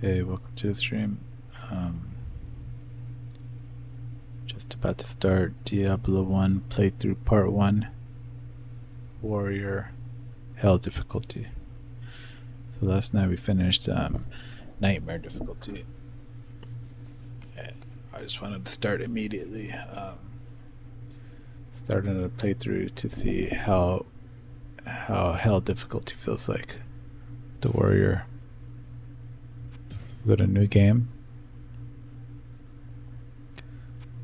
Hey, welcome to the stream. Just about to start Diablo 1 playthrough part 1, Warrior, Hell difficulty. So last night we finished Nightmare difficulty. And I just wanted to start immediately. Starting a playthrough to see how Hell difficulty feels like. The Warrior. Go to new game.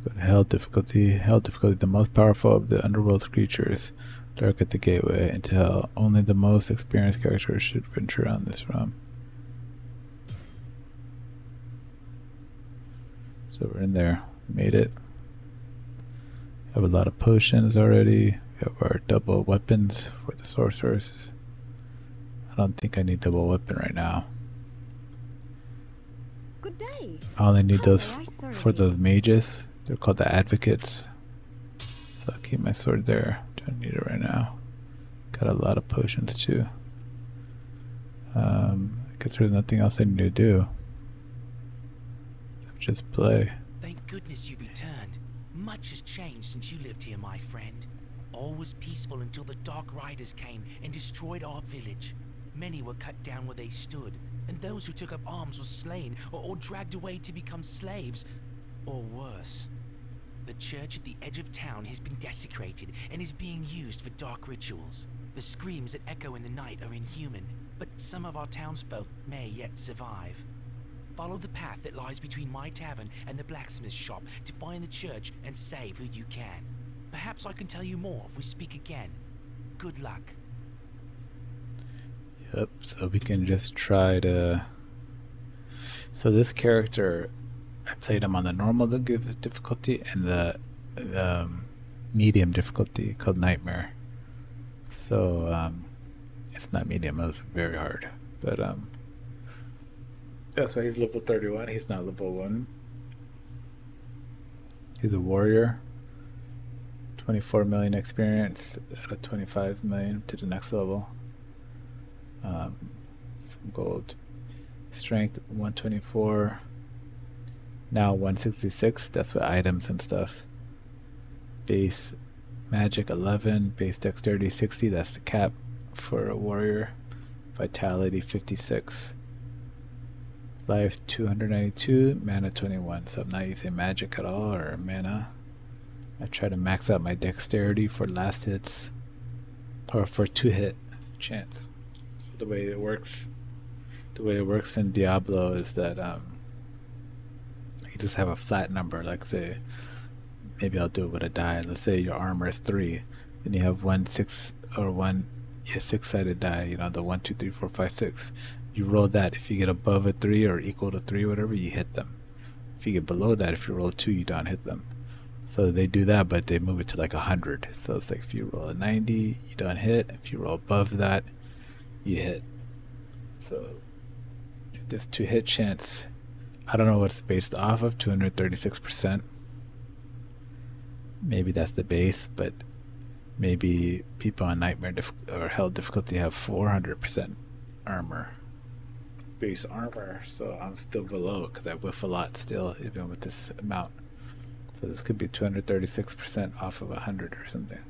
Go to Hell difficulty. Hell difficulty, the most powerful of the underworld's creatures lurk at the gateway into Hell. Only the most experienced characters should venture on this realm. So we're in there. Made it. Have a lot of potions already. We have our double weapons for the sorcerers. I don't think I need double weapon right now. Good day. I only need those How may I serve for you? those mages. They're called the advocates. So I'll keep my sword there. Don't need it right now. Got a lot of potions too. I guess there's nothing else I need to do. Except just play. Thank goodness you returned. Much has changed since you lived here, my friend. All was peaceful until the Dark Riders came and destroyed our village. Many were cut down where they stood, and those who took up arms were slain or dragged away to become slaves, or worse. The church at the edge of town has been desecrated and is being used for dark rituals. The screams that echo in the night are inhuman, but some of our townsfolk may yet survive. Follow the path that lies between my tavern and the blacksmith's shop to find the church and save who you can. Perhaps I can tell you more if we speak again. Good luck. Yep, so we can just try to... So this character, I played him on the normal difficulty and the medium difficulty called Nightmare. So it's not medium, it was very hard. But that's why he's level 31, he's not level 1. He's a warrior. 24 million experience out of 25 million to the next level. Some gold. Strength 124. Now 166. That's with items and stuff. Base magic 11. Base dexterity 60. That's the cap for a warrior. Vitality 56. Life 292. Mana 21. So I'm not using magic at all or mana. I try to max out my dexterity for last hits or for 2-hit chance. The way it works in Diablo is that you just have a flat number. Like say, maybe I'll do it with a die. Let's say your armor is 3, then you have 6-sided die. You know, the 1, 2, 3, 4, 5, 6. You roll that. If you get above a 3 or equal to 3, whatever, you hit them. If you get below that, if you roll 2, you don't hit them. So they do that, but they move it to like 100. So it's like if you roll a 90, you don't hit. If you roll above that, you hit. So this 2-hit chance, I don't know what it's based off of, 236%. Maybe that's the base, but maybe people on Nightmare or Hell difficulty have 400% armor. Base armor, so I'm still below because I whiff a lot still, even with this amount. So this could be 236% off of 100 or something.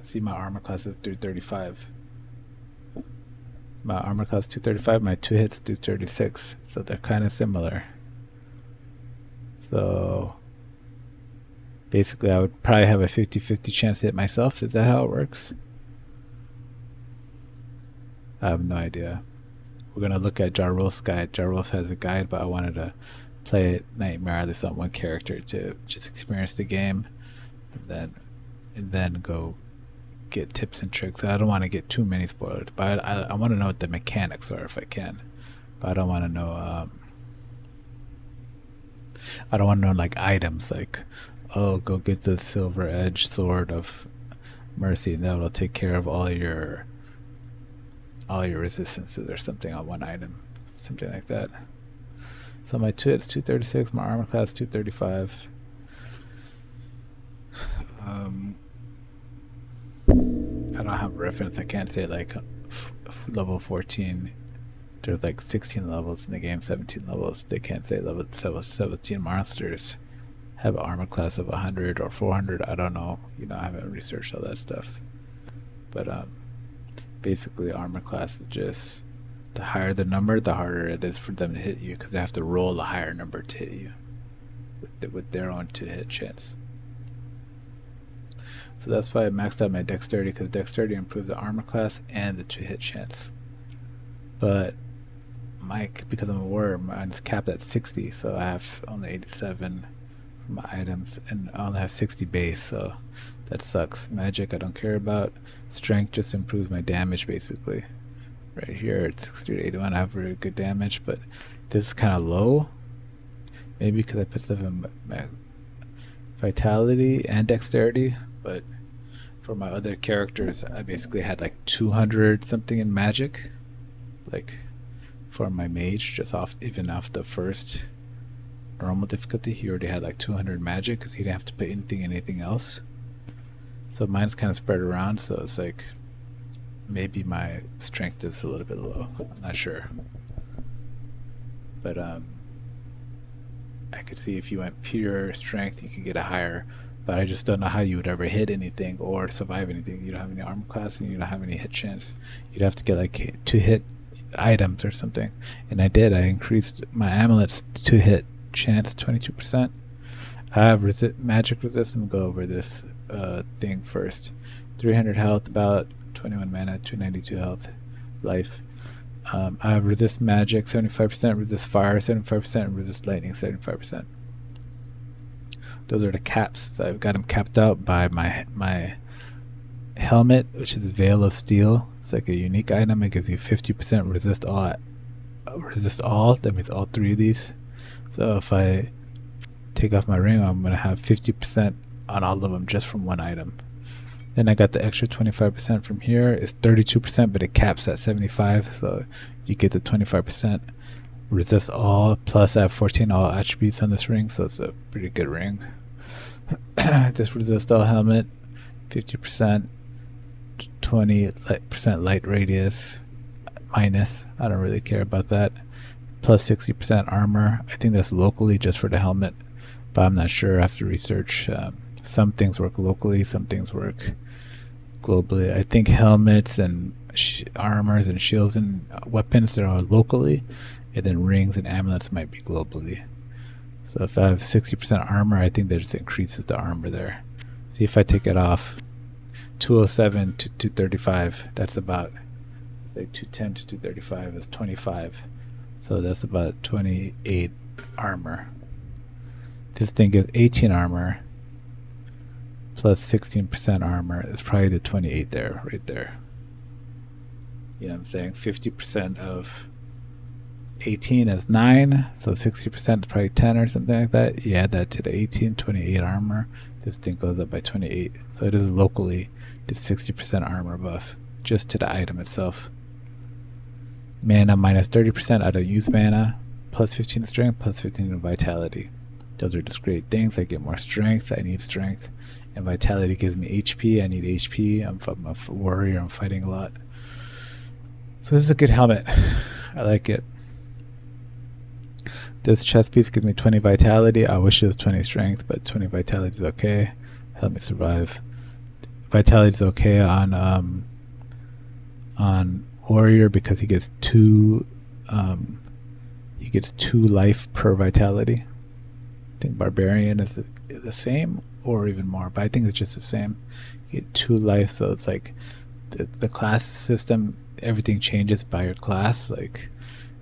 See, my armor class is 335. My armor class 235, my 2 hits 236, so they're kind of similar. So basically I would probably have a 50-50 chance to hit myself. Is that how it works? I have no idea. We're gonna look at Jarulf's guide. Jarulf has a guide, but I wanted to play Nightmare at least on one character to just experience the game, and then go get tips and tricks. I don't want to get too many spoilers, but I want to know what the mechanics are if I can. But I don't want to know. I don't want to know like items like, oh, go get the silver edge sword of mercy, and that will take care of all your resistances or something on one item, something like that. So my 2 hits 236, my armor class 235. I don't have a reference. I can't say like level 14. There's like 16 levels in the game, 17 levels. They can't say level 17 monsters have an armor class of 100 or 400. I don't know. You know, I haven't researched all that stuff. But basically, armor class is just the higher the number, the harder it is for them to hit you because they have to roll a higher number to hit you with their own to hit chance. So that's why I maxed out my dexterity, because dexterity improves the armor class and the to hit chance. But because I'm a warrior, mine's capped at 60, so I have only 87 for my items, and I only have 60 base, so that sucks. Magic I don't care about. Strength just improves my damage basically. Right here at 60 to 81 I have very good damage, but this is kind of low. Maybe because I put stuff in my vitality and dexterity, but for my other characters I basically had like 200 something in magic. Like for my mage, just even off the first normal difficulty, he already had like 200 magic because he didn't have to put anything else. So mine's kind of spread around, so it's like maybe my strength is a little bit low. I'm not sure. But I could see if you went pure strength you could get a higher, but I just don't know how you would ever hit anything or survive anything. You don't have any armor class and you don't have any hit chance. You'd have to get like 2 hit items or something, and I did. I increased my amulets to hit chance 22%. I have magic resist. I'm gonna go over this thing first. 300 health, about 21 mana, 292 health, life. I have resist magic 75%, resist fire 75%, resist lightning 75%. Those are the caps. So I've got them capped out by my helmet, which is Veil of Steel. It's like a unique item. It gives you 50% resist all. That means all 3 of these. So if I take off my ring, I'm gonna have 50% on all of them just from one item. Then I got the extra 25% from here. It's 32%, but it caps at 75, so you get the 25%. Resist all, plus I have 14 all attributes on this ring, so it's a pretty good ring. This resist all helmet, 50%, 20% light radius, minus. I don't really care about that. Plus 60% armor. I think that's locally just for the helmet, but I'm not sure. I have to research. Some things work locally, some things work globally. I think helmets and armors and shields and weapons are all locally, and then rings and amulets might be globally. So if I have 60% armor, I think that just increases the armor there. See if I take it off, 207 to 235, that's about, say 210 to 235 is 25. So that's about 28 armor. This thing gives 18 armor plus 16% armor. It's probably the 28 there, right there. You know what I'm saying? 50% of 18 is 9, so 60% is probably 10 or something like that. You add that to the 18, 28 armor. This thing goes up by 28. So it is locally the 60% armor buff just to the item itself. Mana minus 30%. I don't use mana. Plus 15 in strength, plus 15 in vitality. Those are just great things. I get more strength. I need strength. And vitality gives me HP. I need HP. I'm a warrior. I'm fighting a lot. So this is a good helmet. I like it. This chest piece gives me 20 vitality. I wish it was 20 strength, but 20 vitality is okay. Help me survive. Vitality is okay on warrior because he gets 2 life per vitality. I think barbarian is the same or even more, but I think it's just the same. You get 2 life, so it's like the class system, everything changes by your class. Like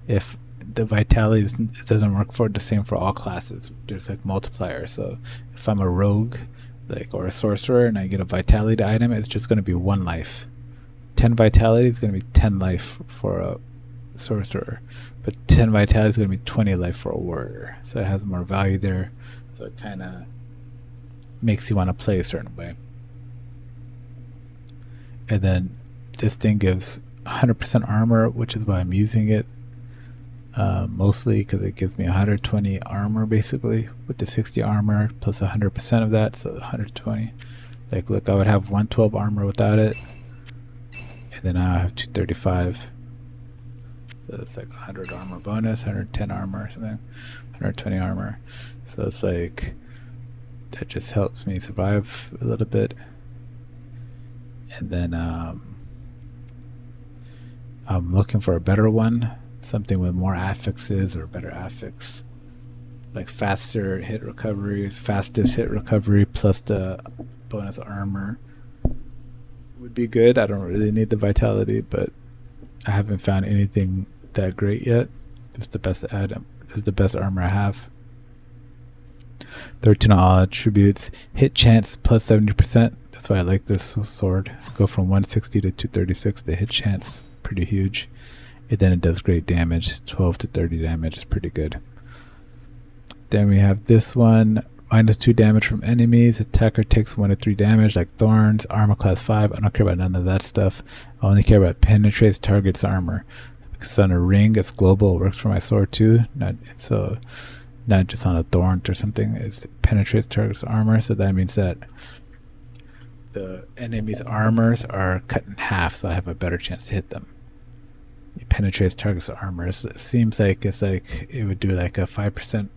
if the vitality doesn't work for the same for all classes, there's like multiplier. So if I'm a rogue or a sorcerer and I get a vitality item, it's just going to be 1 life. 10 vitality is going to be 10 life for a sorcerer, but 10 vitality is going to be 20 life for a warrior. So it has more value there, so it kind of makes you want to play a certain way. And then this thing gives 100% armor, which is why I'm using it mostly, because it gives me 120 armor basically with the 60 armor plus 100% of that, so 120. Like look, I would have 112 armor without it, And then now I have 235. So it's like 100 armor bonus, 110 armor or something, 120 armor. So it's like, that just helps me survive a little bit. And then I'm looking for a better one, something with more affixes or better affix, like faster hit recovery, fastest hit recovery plus the bonus armor would be good. I don't really need the vitality, but I haven't found anything that great yet. This is the best item. This is the best armor I have. 13 on all attributes. Hit chance plus 70%. That's why I like this sword. Go from 160 to 236. The hit chance pretty huge. And then it does great damage. 12 to 30 damage is pretty good. Then we have this one. Minus 2 damage from enemies. Attacker takes 1 to 3 damage like thorns. Armor class 5. I don't care about none of that stuff. I only care about penetrates target's armor. Because it's on a ring, it's global. It works for my sword too. Not just on a thorn or something. It penetrates target's armor. So that means that the enemy's armors are cut in half, so I have a better chance to hit them. It penetrates target's armor. So it seems like it's like it would do like a 5%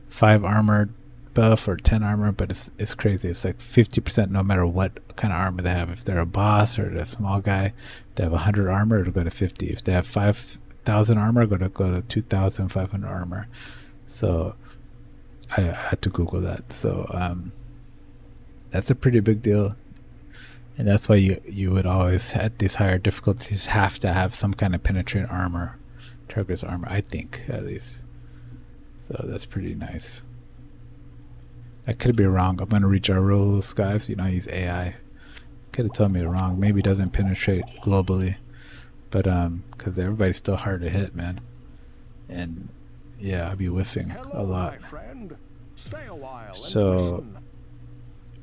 5 armor buff or 10 armor, but it's crazy. It's like 50% no matter what kind of armor they have. If they're a boss or a small guy, they have 100 armor, it'll go to 50. If they have 5,000 armor, it'll go to 2,500 armor. So I had to Google that. So that's a pretty big deal. And that's why you would always, at these higher difficulties, have to have some kind of penetrate armor, target's armor, I think, at least. So that's pretty nice. I could be wrong. I'm going to reach our rules, guys. I use AI. Could have told me wrong. Maybe it doesn't penetrate globally. But, because everybody's still hard to hit, man. And, yeah, I'll be whiffing a lot. Stay a while. So,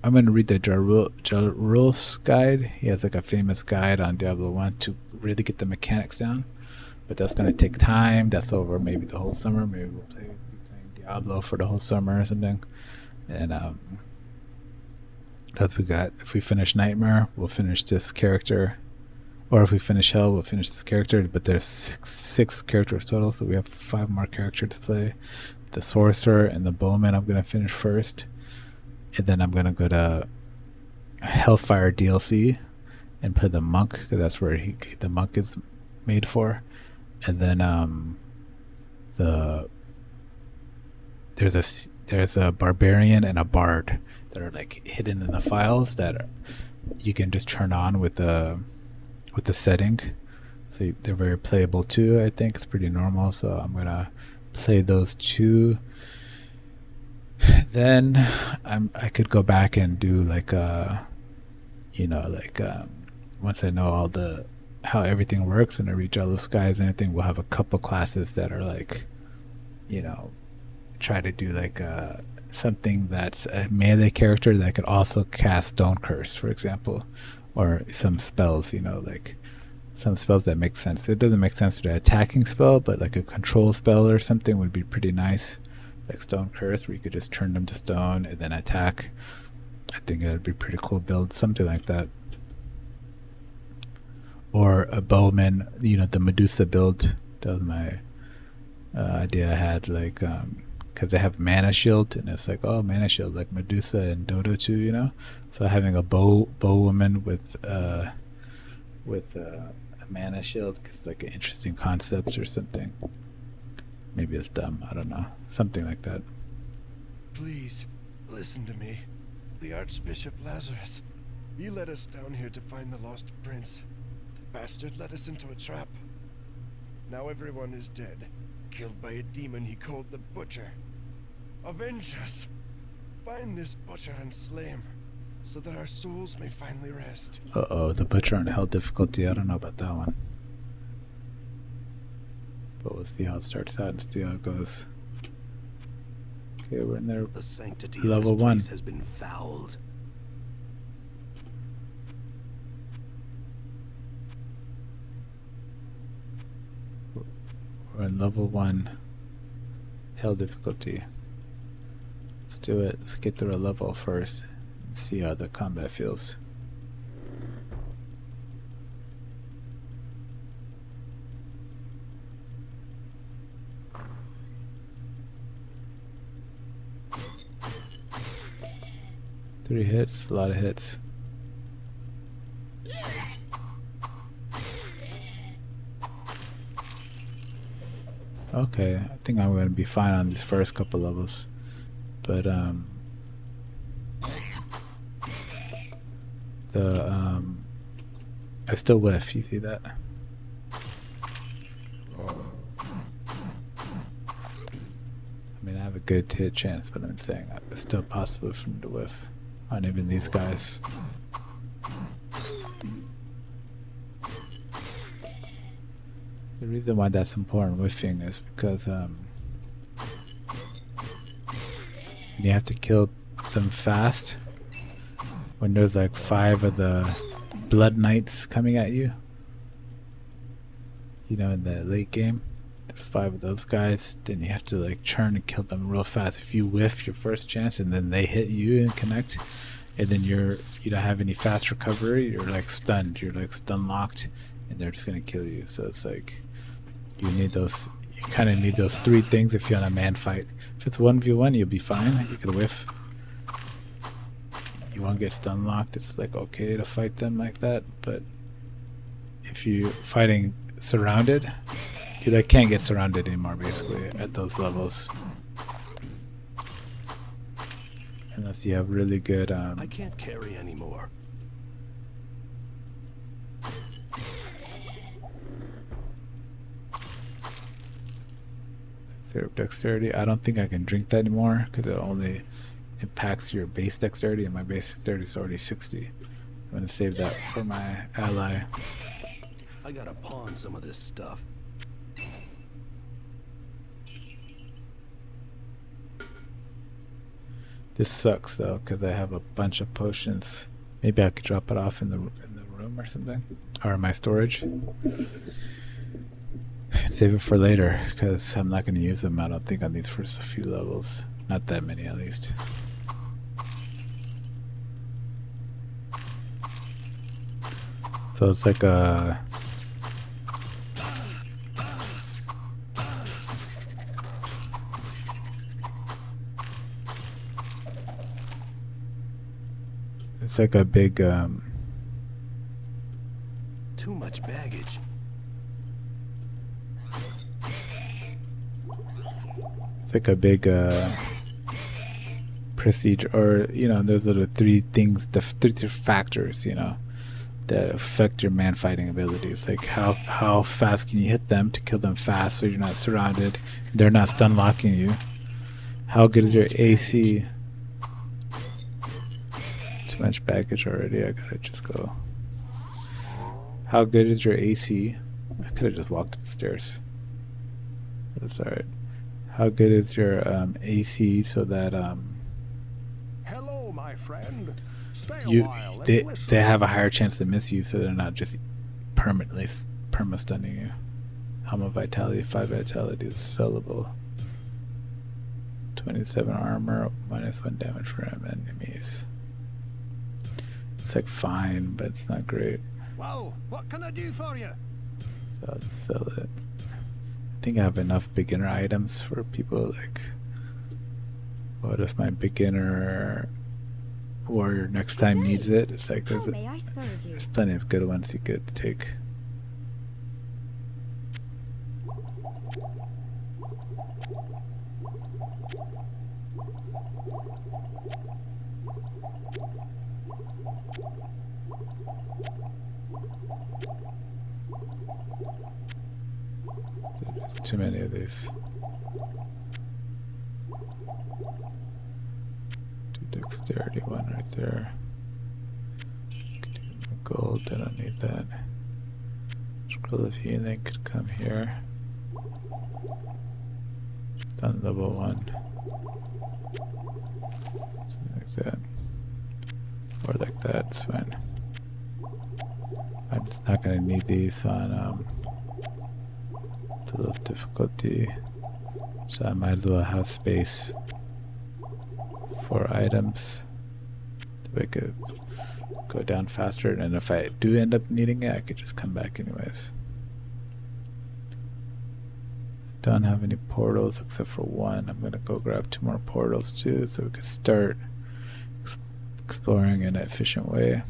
I'm going to read the Jarulf's guide. He has like a famous guide on Diablo 1 to really get the mechanics down. But that's going to take time. That's over maybe the whole summer. Maybe we'll be playing Diablo for the whole summer or something. And because if we finish Nightmare, we'll finish this character. Or if we finish Hell, we'll finish this character. But there's six characters total, so we have 5 more characters to play. The Sorcerer and the Bowman I'm going to finish first. And then I'm going to go to Hellfire DLC and play the Monk, because that's where the Monk is made for. And then there's a Barbarian and a Bard that are like hidden in the files that you can just turn on with the setting. So they're very playable too. I think it's pretty normal. So I'm gonna play those 2. Then I could go back and do like once I know all how everything works and I reach all those guys and everything, we'll have a couple classes that are like, try to do like something that's a melee character that could also cast Stone Curse, for example, or some spells, like some spells that make sense. It doesn't make sense to do an attacking spell, but like a control spell or something would be pretty nice, like Stone Curse, where you could just turn them to stone and then attack. I think it would be pretty cool build, something like that. Or a Bowman, the Medusa build. That was my idea I had, like, because they have Mana Shield, and it's like, oh, Mana Shield, like Medusa and Dodo too, So having a bow woman with a Mana Shield, because like an interesting concept or something. Maybe it's dumb, I don't know. Something like that. Please, listen to me. The Archbishop Lazarus. He led us down here to find the lost prince. The bastard led us into a trap. Now everyone is dead, killed by a demon he called the Butcher. Avenge us! Find this Butcher and slay him, so that our souls may finally rest. Uh-oh, the Butcher on Hell difficulty. I don't know about that one. But we'll see how it starts out and see how it goes. Okay, we're in there. The sanctity Level of this 1 place has been fouled. We're in level 1 Hell difficulty. Let's do it. Let's get through a level first and see how the combat feels. 3 hits, a lot of hits. Okay, I think I'm gonna be fine on these first couple levels, but I still whiff. You see that? I mean, I have a good hit chance, but I'm saying it's still possible for me to whiff on even these guys. The reason why that's important, whiffing, is because you have to kill them fast when there's like 5 of the blood knights coming at you. You know, in the late game, there's 5 of those guys. Then you have to like churn and kill them real fast. If you whiff your first chance and then they hit you and connect, and then you don't have any fast recovery, you're like stunned. You're like stun locked, and they're just gonna kill you. So it's like you need those. You kind of need those 3 things if you're on a man fight. If it's 1v1, you'll be fine. You can whiff. You won't get stun locked. It's like okay to fight them like that. But if you're fighting surrounded, you like can't get surrounded anymore basically at those levels, unless you have really good. I can't carry anymore. Dexterity. I don't think I can drink that anymore because it only impacts your base dexterity, and my base dexterity is already 60. I'm gonna save that for my ally. I gotta pawn some of this stuff. This sucks though because I have a bunch of potions. Maybe I could drop it off in the room or something, or in my storage. Save it for later because I'm not going to use them, I don't think, on these first few levels. Not that many at least. So it's like a big too much baggage. it's like a big prestige, or you know, those are the 3 things, the 3 factors, you know, that affect your man fighting abilities. Like how fast can you hit them to kill them fast so you're not surrounded, they're not stun locking you. How good is your AC? Too much baggage already, I gotta just go. How good is your AC? I could have just walked upstairs. That's alright. How good is your AC so that Hello, my friend. Stay you a while they and listen. they have a higher chance to miss you, so they're not just permanently perma-stunning you. Helm of Vitality, 5 Vitality is sellable. 27 armor, -1 damage for enemies. It's like fine, but it's not great. Well, what can I do for you? So I'll just sell it. I think I have enough beginner items for people. Like, what if my beginner warrior next time needs it? It's like How may I serve you? there's plenty of good ones you could take. There's too many of these. Dexterity one right there. Gold, I don't need that. Scroll of healing could come here. Just on level 1. Something like that. Or like that, it's fine. I'm just not gonna need these on to lowest difficulty. So I might as well have space for items to make it go down faster, and if I do end up needing it, I could just come back anyways. Don't have any portals except for 1. I'm gonna go grab 2 more portals too, so we can start exploring in an efficient way.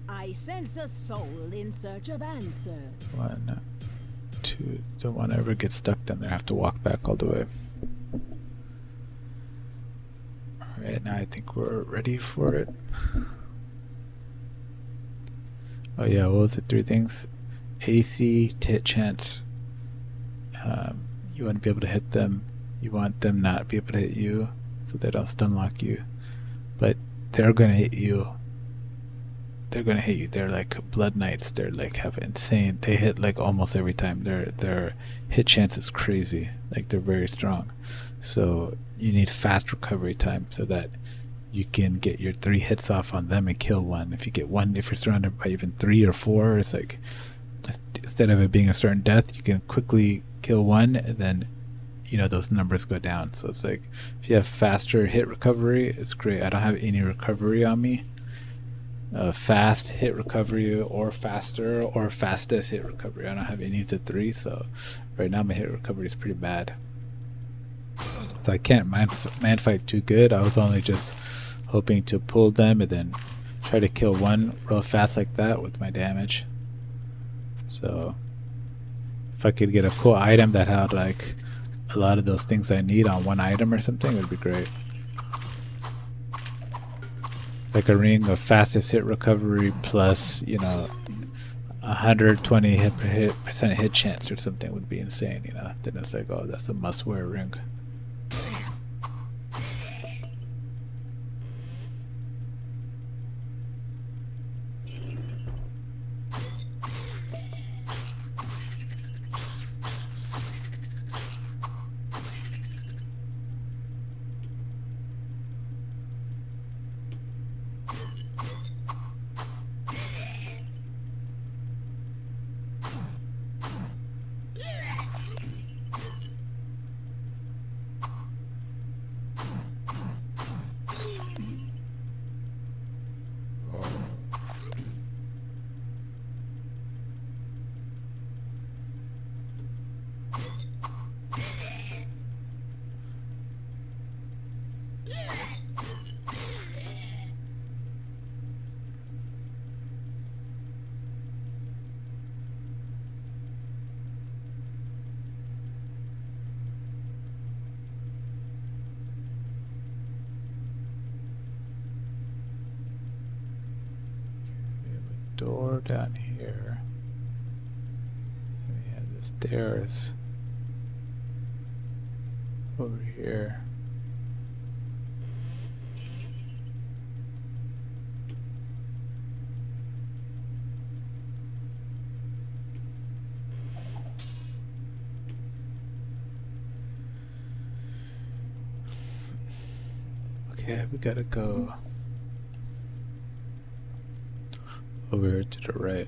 I sense a soul in search of answers. 1, 2. Don't want to ever get stuck down there. I have to walk back all the way. Alright, now I think we're ready for it. Oh yeah, what was the 3 things? AC to hit chance. You want to be able to hit them. You want them not to be able to hit you, so they don't stun lock you. But they're gonna hit you. They're gonna hit you. They're like blood knights. They're like have insane. They hit like almost every time. Their hit chance is crazy. Like they're very strong. So you need fast recovery time so that you can get your 3 hits off on them and kill one. If you get one, if you're surrounded by even 3 or 4, it's like instead of it being a certain death, you can quickly kill one, and then you know those numbers go down. So it's like if you have faster hit recovery, it's great. I don't have any recovery on me. Fast hit recovery or faster or fastest hit recovery. I don't have any of the 3, so right now my hit recovery is pretty bad. So I can't man fight too good. I was only just hoping to pull them and then try to kill one real fast like that with my damage. So if I could get a cool item that had like a lot of those things I need on one item or something, it would be great. Like a ring of fastest hit recovery plus, you know, 120% hit chance or something would be insane, you know. Then it's like, oh, that's a must-wear ring. Door down here. We have the stairs over here. Okay, we gotta go over here to the right.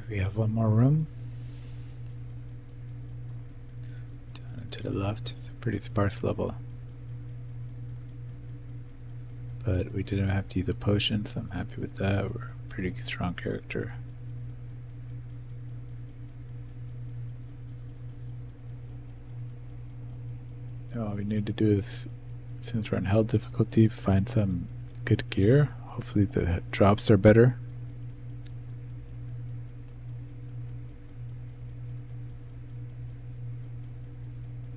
We have one more room. Down and to the left. It's a pretty sparse level. But we didn't have to use a potion, so I'm happy with that. We're a pretty strong character. Now all we need to do is, since we're on hell difficulty, find some good gear. Hopefully the drops are better.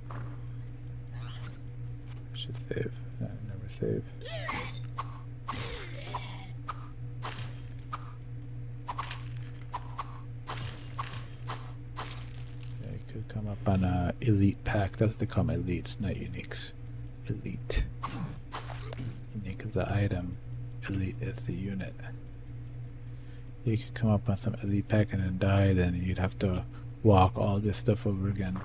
I should save. I never save. Could come up on a elite pack. That's what they call them, elites, not uniques. Elite. Unique is the item. Elite is the unit. You could come up on some elite pack and then die, then you'd have to walk all this stuff over again.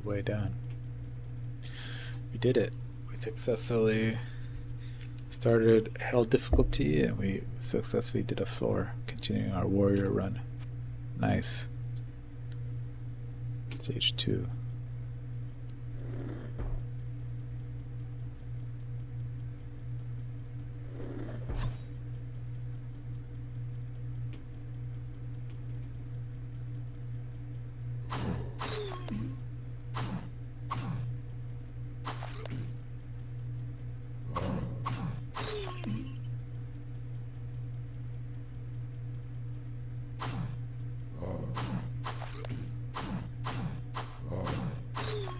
Way down. We did it. We successfully started hell difficulty and we successfully did a floor, continuing our warrior run. Nice. Stage 2.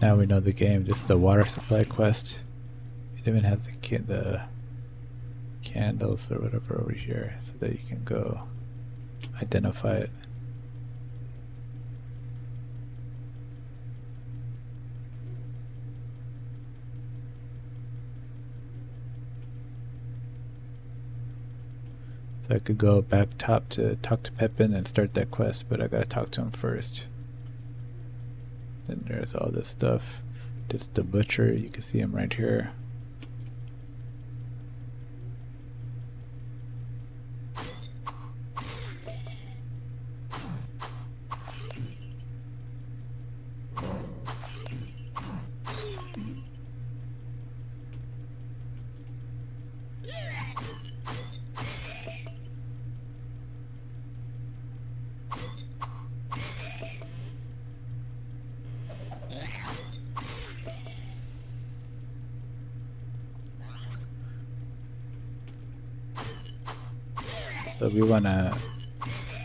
Now we know the game. This is the water supply quest. It even has the candles or whatever over here so that you can go identify it. So I could go back top to talk to Pepin and start that quest, but I gotta talk to him first. Then there's all this stuff. This is the butcher. You can see him right here. So we want to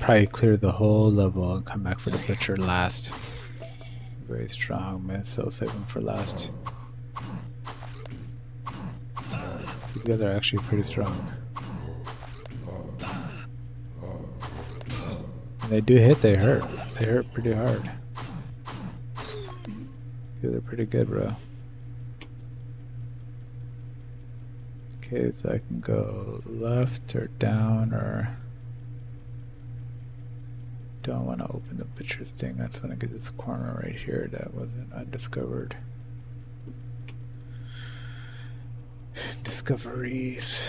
probably clear the whole level and come back for the butcher last. Very strong, man. So save him for last. These guys are actually pretty strong. When they do hit, they hurt. They hurt pretty hard. Yeah, they're pretty good, bro. Okay, so I can go left or down, or don't want to open the butcher's thing. I just want to get this corner right here that wasn't undiscovered. Discoveries.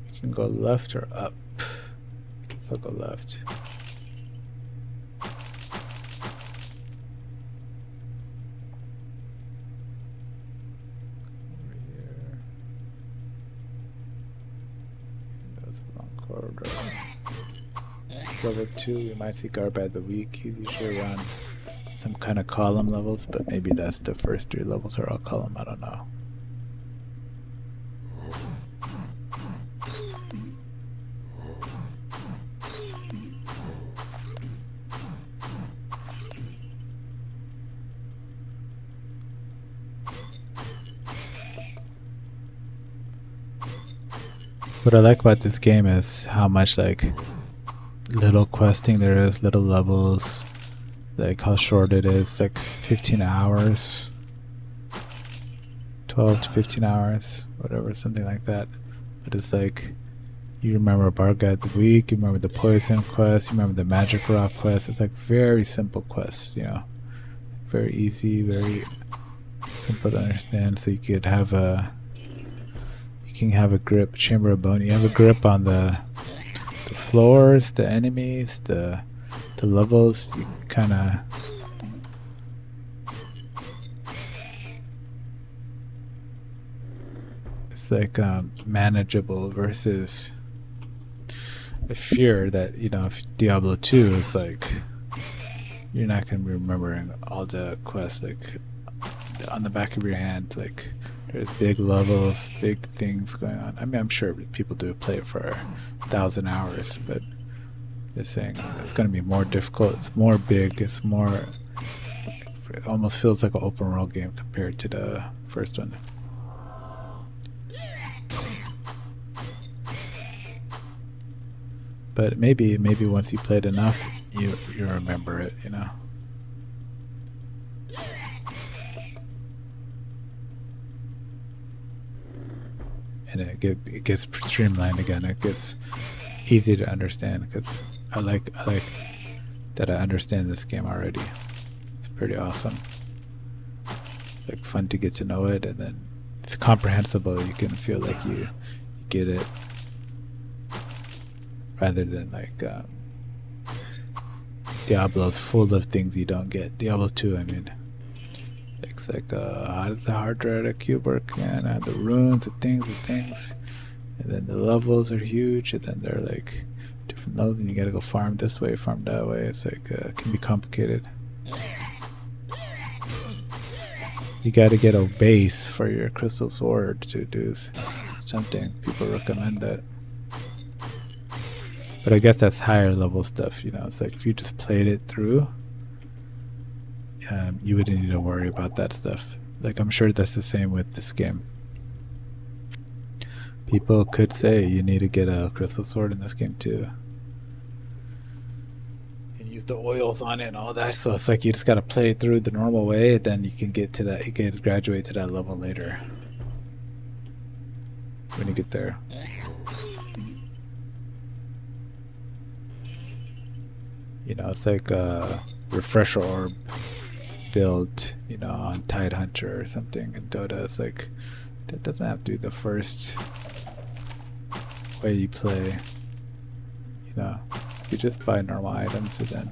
We can go left or up. I guess I'll go left. Over here. That's a long corridor. Level 2, we might see Guard by the Week. He's usually around some kind of column levels, but maybe that's the first 3 levels are all column, I don't know. What I like about this game is how much like little questing there is, little levels, like how short it is, like 15 hours, 12 to 15 hours, whatever, something like that. But it's like, you remember Bar Guide the Week, you remember the Poison quest, you remember the Magic Rock quest. It's like very simple quests, you know, very easy, very simple to understand. So you could have a, you can have a grip, Chamber of Bone. You have a grip on the floors, the enemies, the levels. You kind of it's like manageable versus I fear that, you know, if Diablo 2 is like you're not gonna be remembering all the quests like on the back of your hand. Like there's big levels, big things going on. I mean, I'm sure people do play it for 1,000 hours, but just saying it's going to be more difficult. It's more big. It's more. It almost feels like an open world game compared to the first one. But maybe once you played enough, you remember it. You know. And it gets streamlined again. It gets easy to understand because I like that I understand this game already. It's pretty awesome. It's like fun to get to know it, and then it's comprehensible. You can feel like you get it, rather than like Diablo's full of things you don't get. Diablo 2, I mean. It's like how does the hard drive at cube work, man? The runes, the things, and then the levels are huge, and then they're like different levels, and you gotta go farm this way, farm that way. It's like can be complicated. You gotta get a base for your crystal sword to do something. People recommend that, but I guess that's higher level stuff. You know, it's like if you just played it through. You wouldn't need to worry about that stuff. Like, I'm sure that's the same with this game. People could say you need to get a crystal sword in this game too, and use the oils on it and all that. So it's like you just gotta play it through the normal way, then you can get to that. You can graduate to that level later when you get there. You know, it's like a refresher orb build, you know, on Tide Hunter or something in Dota. It's like that doesn't have to be the first way you play. You know, you just buy normal items and then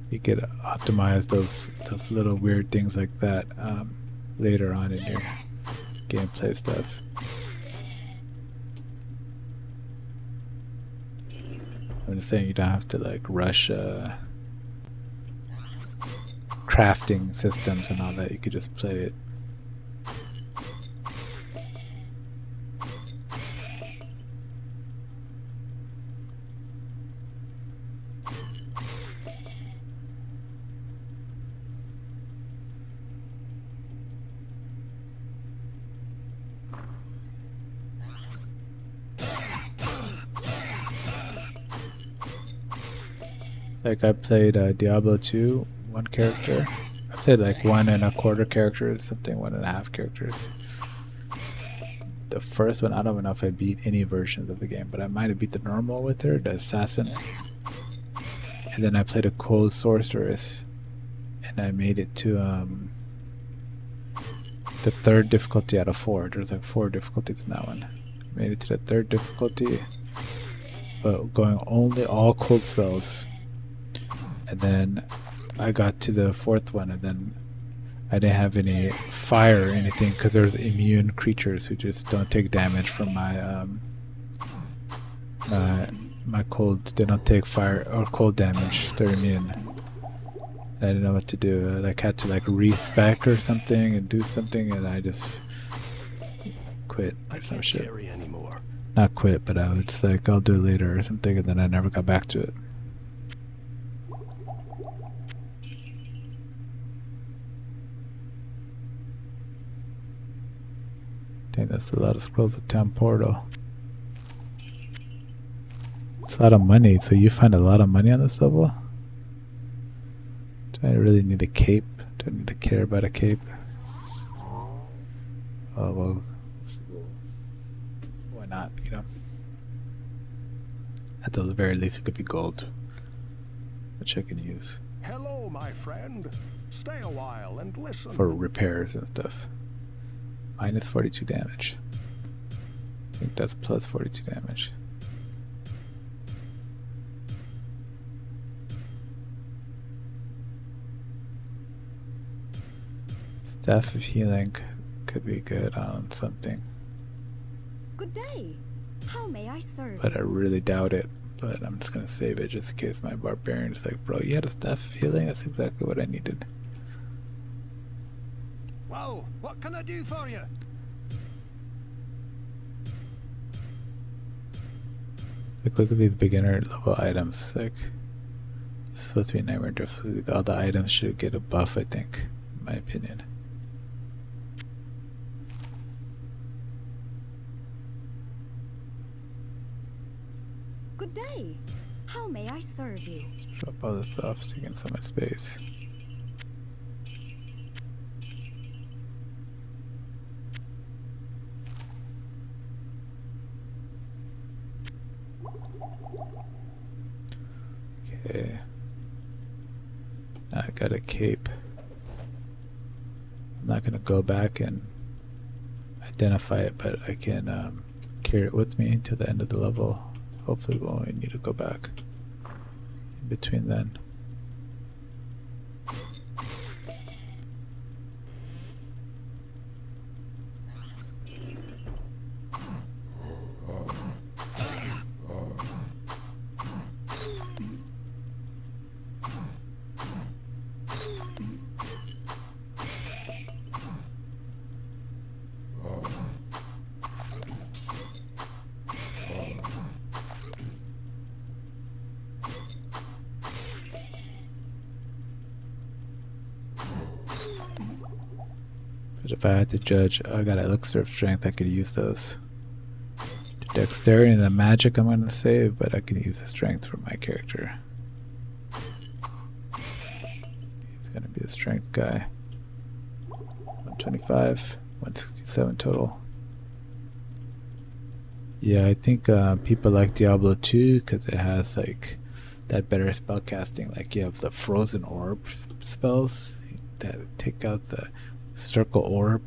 you get optimize those little weird things like that later on in your gameplay stuff. I'm just saying you don't have to like rush crafting systems and all that. You could just play it. Like I played Diablo 2, one character. I played like 1.25 characters, something 1.5 characters. The first one, I don't know if I beat any versions of the game, but I might have beat the normal with her, the assassin. And then I played a cold sorceress, and I made it to the 3rd difficulty out of 4. There's like 4 difficulties in that one. Made it to the 3rd difficulty, but going only all cold spells. And then I got to the 4th one, and then I didn't have any fire or anything because there's immune creatures who just don't take damage from my my cold. They don't take fire or cold damage. They're immune. I didn't know what to do. I like had to like respec or something and do something, and I just quit or some shit. Anymore. Not quit, but I was just like, I'll do it later or something, and then I never got back to it. Dang, that's a lot of scrolls of town portal. It's a lot of money, so you find a lot of money on this level? Do I really need a cape? Do I need to care about a cape? Oh, well, why not, you know? At the very least, it could be gold, which I can use Hello, my friend. Stay a while and listen. for repairs and stuff. Minus 42 damage. I think that's plus 42 damage. Staff of Healing could be good on something, Good day. How may I serve but I you? really doubt it. But I'm just gonna save it just in case my barbarian's like, bro, you had a Staff of Healing? That's exactly what I needed. Well, what can I do for you? Look at these beginner level items. Like, it's supposed to be nightmare difficulty. All the items should get a buff, I think, in my opinion. Good day. How may I serve you? Drop all this off, so you can so much space. Okay. Now I got a cape. I'm not gonna go back and identify it, but I can carry it with me to the end of the level. Hopefully we won't need to go back in between then. But if I had to judge, I got elixir of strength, I could use those. The dexterity and the magic I'm gonna save, but I can use the strength for my character. He's gonna be the strength guy. 125, 167 total. Yeah, I think people like Diablo 2 because it has like that better spell casting. Like you have the frozen orb spells that take out the circle orb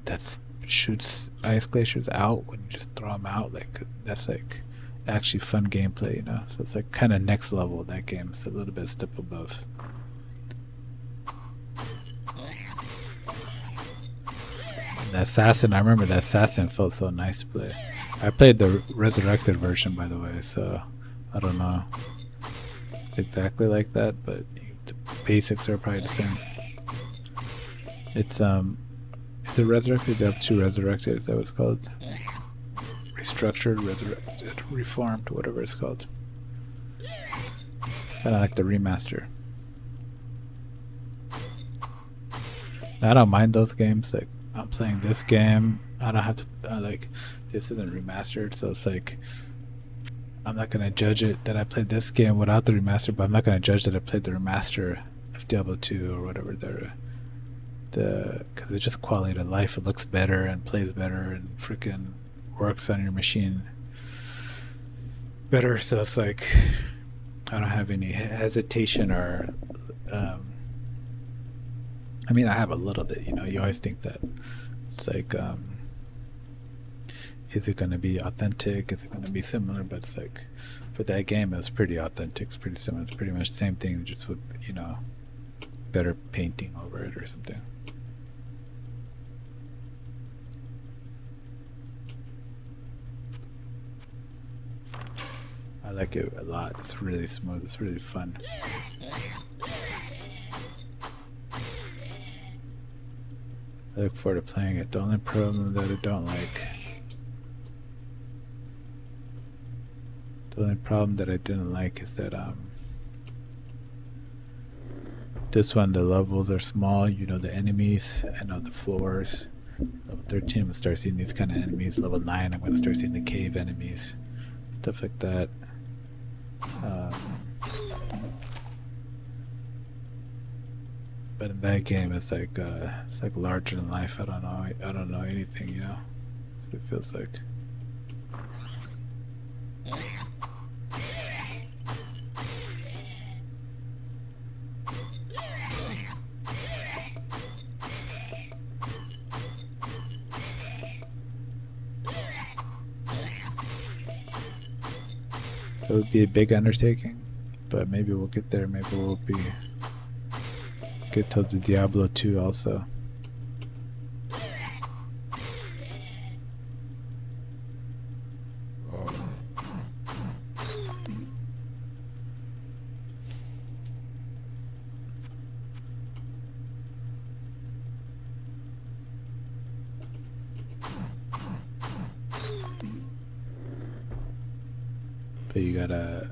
that shoots ice glaciers out when you just throw them out. Like that's like actually fun gameplay, you know. So it's like kind of next level of that game. It's a little bit step above. And the assassin, I remember the assassin felt so nice to play. I played the resurrected version, by the way, so I don't know. It's exactly like that, but the basics are probably the same. It's is it resurrected? You have two resurrected, is that what it's called? Restructured, resurrected, reformed, whatever it's called. Kinda like the remaster. Now, I don't mind those games, like I'm playing this game, I don't have to like this isn't remastered, so it's like I'm not gonna judge it that I played this game without the remaster, but I'm not gonna judge that I played the remaster of Diablo 2 or whatever because it's just quality of life. It looks better and plays better and freaking works on your machine better. So it's like I don't have any hesitation or I mean I have a little bit, you know. You always think that it's like is it going to be authentic? Is it going to be similar? But it's like, for that game, it was pretty authentic. It's pretty similar. It's pretty much the same thing, just with, you know, better painting over it or something. I like it a lot. It's really smooth. It's really fun. I look forward to playing it. The only problem that I don't like, the only problem that I didn't like is that this one, the levels are small, you know, the enemies and the floors. Level 13 I'm gonna start seeing these kind of enemies. Level 9 I'm gonna start seeing the cave enemies, stuff like that. But in that game, it's like larger than life. I don't know anything, you know. That's what it feels like. It would be a big undertaking, but maybe we'll get there. Maybe we'll get to the Diablo 2 also. But you gotta.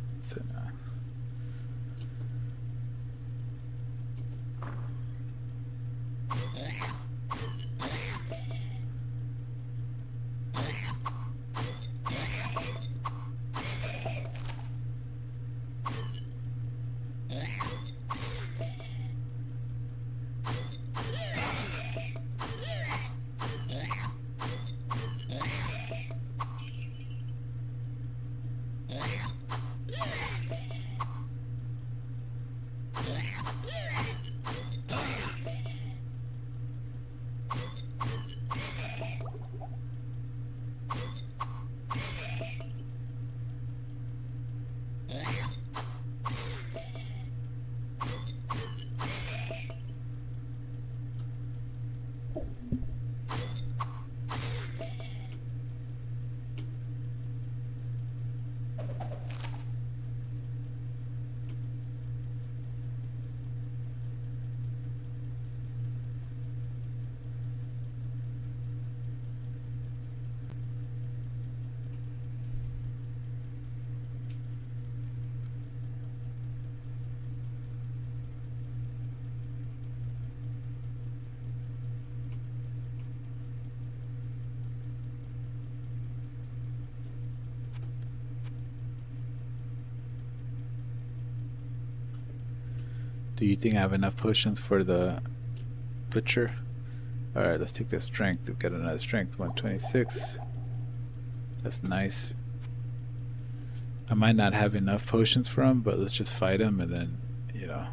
Do you think I have enough potions for the butcher? Alright, let's take the strength. We've got another strength, 126. That's nice. I might not have enough potions for him, but let's just fight him, and then, you know,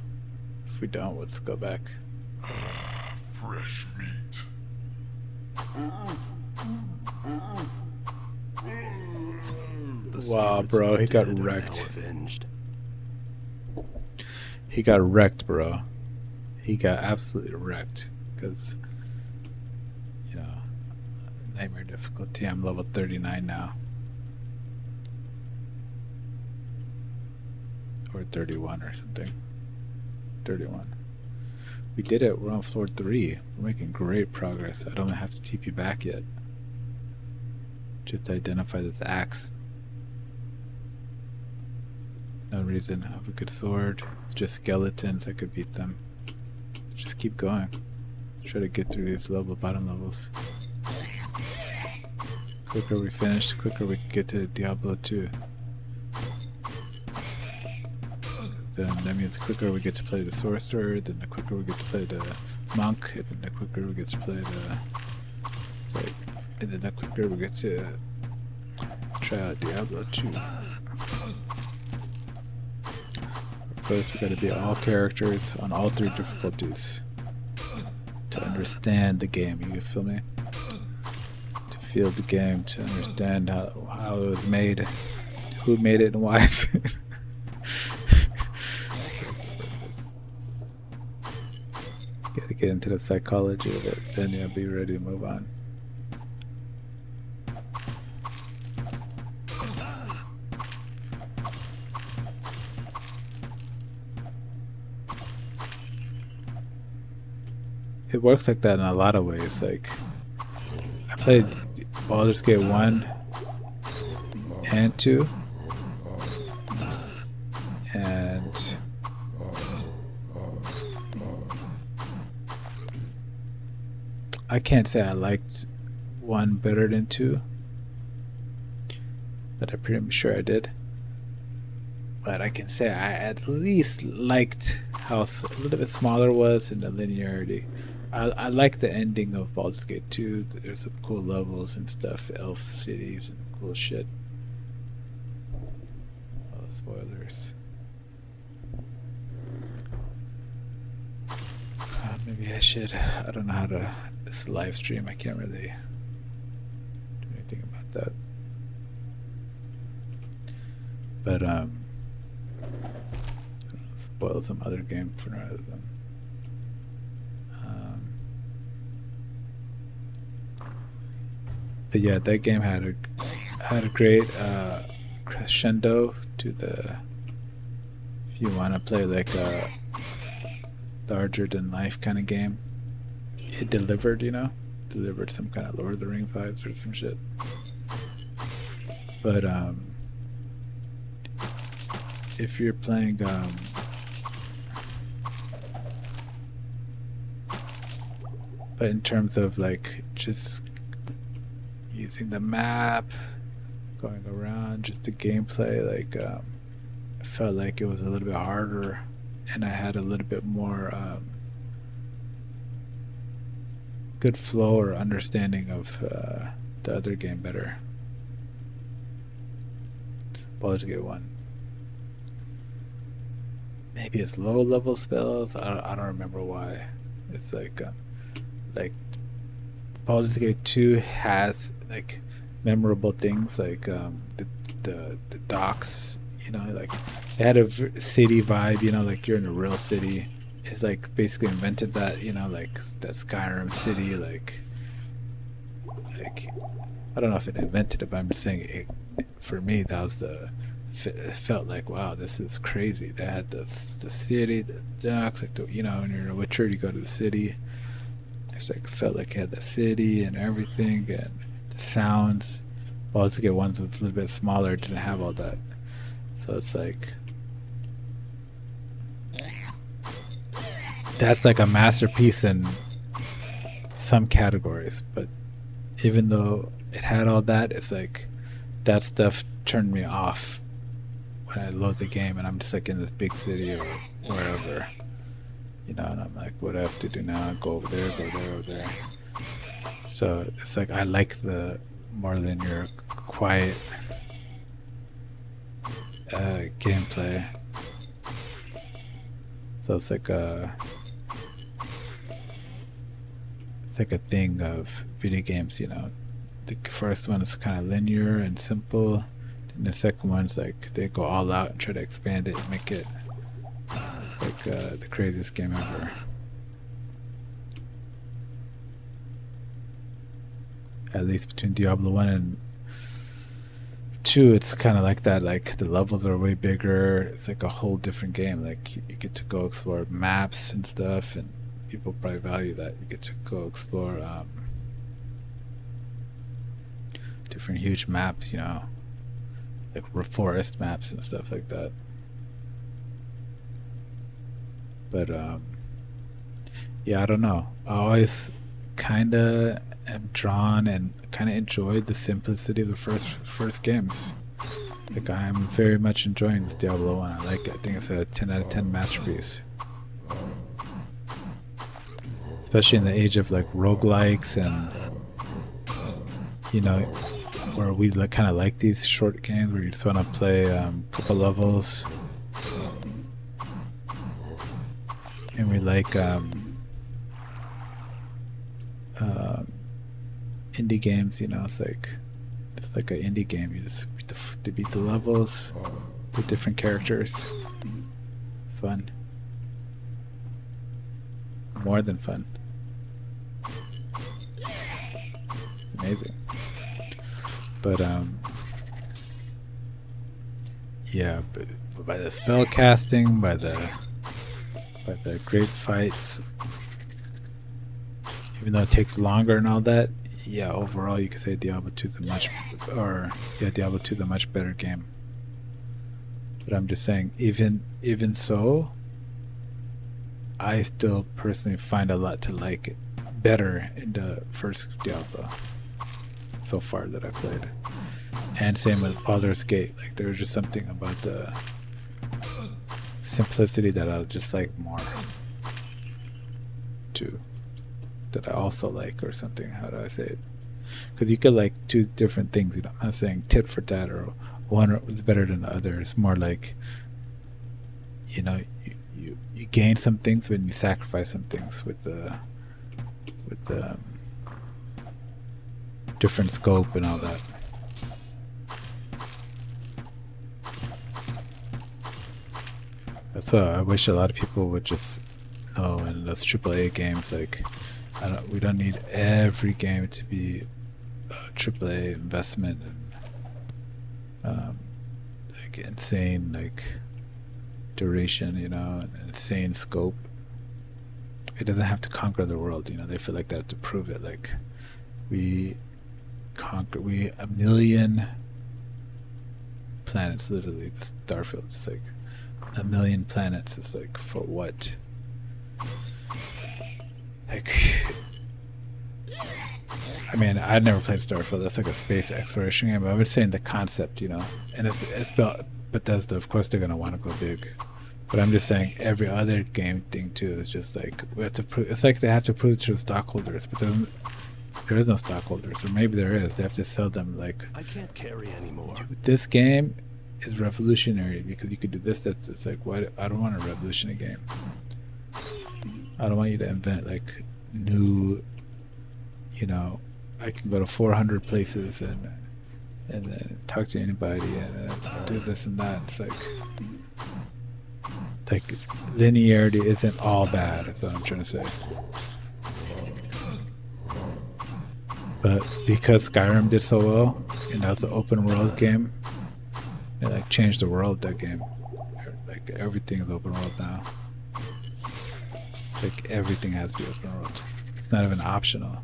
if we don't, we'll just go back. Fresh meat. Wow, bro, he got wrecked. He got wrecked, bro. He got absolutely wrecked. Because, you know, nightmare difficulty. I'm level 39 now. Or 31 or something. 31. We did it. We're on floor 3. We're making great progress. I don't have to TP back yet. Just identify this axe. No reason. I have a good sword. It's just skeletons. I could beat them. Just keep going. Try to get through these bottom levels. Quicker we finish, quicker we get to Diablo 2. Then that means the quicker we get to play the sorcerer, then the quicker we get to play the monk, and then the quicker we get to play the... It's like, and then the quicker we get to try out Diablo 2. First, we gotta be all characters on all 3 difficulties to understand the game. You feel me? To feel the game to understand how it was made, who made it, and why. Gotta get into the psychology of it, then you'll be ready to move on. It works like that in a lot of ways. Like, I played Baldur's Gate 1 and 2, and I can't say I liked 1 better than 2, but I'm pretty sure I did. But I can say I at least liked how a little bit smaller was and the linearity. I like the ending of Baldur's Gate 2. There's some cool levels and stuff, elf cities and cool shit. Oh, spoilers. Maybe I should. I don't know how to. It's a live stream. I can't really do anything about that. But spoil some other game for rather than. But yeah, that game had a great crescendo to the. If you want to play like a larger than life kind of game, it delivered. Delivered some kind of Lord of the Rings vibes or some shit. But if you're playing but in terms of like just using the map, going around, just the gameplay, like I felt like it was a little bit harder, and I had a little bit more good flow or understanding of the other game better. Baldur's Gate 1. Maybe it's low level spells. I don't remember why. It's like Baldur's Gate 2 has like memorable things like the docks, like it had a city vibe, like you're in a real city. It's like basically invented that, like that Skyrim city, like I don't know if it invented it, but I'm just saying it, for me that was it felt like, wow, this is crazy. They had the city, the docks, like when you're in a Witcher, you go to the city. It's like it felt like it had the city and everything, and the sounds. Baldur's Gate 1 was a little bit smaller, didn't have all that. So it's like that's like a masterpiece in some categories, but even though it had all that, it's like that stuff turned me off when I load the game and I'm just like in this big city or wherever, and I'm like, what do I have to do now? Go over there, over there. So it's like I like the more linear, quiet gameplay. So it's like a thing of video games, The first one is kind of linear and simple, and the second one's like they go all out and try to expand it and make it like the craziest game ever. At least between Diablo 1 and 2, it's kind of like that. Like the levels are way bigger. It's like a whole different game. Like you get to go explore maps and stuff, and people probably value that. You get to go explore different huge maps, like forest maps and stuff like that. But yeah, I don't know. I always kind of am drawn and kind of enjoyed the simplicity of the first games. Like I'm very much enjoying this Diablo 1. I like it. I think it's a 10 out of 10 masterpiece. Especially in the age of like roguelikes and where we kind of like these short games where you just want to play a couple levels, and we like indie games, you know, it's like an indie game. You just beat the levels, the different characters. Fun. More than fun. It's amazing. But yeah, but by the spell casting, by the great fights, even though it takes longer and all that, yeah, overall you could say Diablo 2 is Diablo 2 is a much better game. But I'm just saying, even so, I still personally find a lot to like better in the first Diablo so far that I played. And same with Baldur's Gate. Like, there was just something about the simplicity that I just like more too, that I also like, or something. How do I say it? Because you could like two different things, you know. I'm not saying tit for tat or one is better than the other. It's more like, you know, you gain some things when you sacrifice some things with the different scope and all that. That's why I wish a lot of people would just know in those AAA games, like, we don't need every game to be a AAA investment and like insane like duration, you know, and insane scope. It doesn't have to conquer the world, you know. They feel like they have to prove it. Like, we 1,000,000 planets, literally. The Starfield, it's like 1,000,000 planets. It's like, for what? Like, I mean, I'd never played Starfield. That's like a space exploration game. But I was saying the concept, you know, and it's about Bethesda. Of course, they're gonna want to go big. But I'm just saying, every other game thing too is just like, we have to prove. It's like they have to prove it to the stockholders, but there is no stockholders, or maybe there is. They have to sell them like, I can't carry anymore. This game is revolutionary because you could do this. That's, it's like, why? I don't want a revolutionary game. I don't want you to invent like new, you know, I can go to 400 places and then talk to anybody and do this and that. It's like linearity isn't all bad. That's what I'm trying to say. But because Skyrim did so well, and that was an open world game, it like changed the world. That game, like, everything is open world now. Like, everything has to be open world. It's not even optional.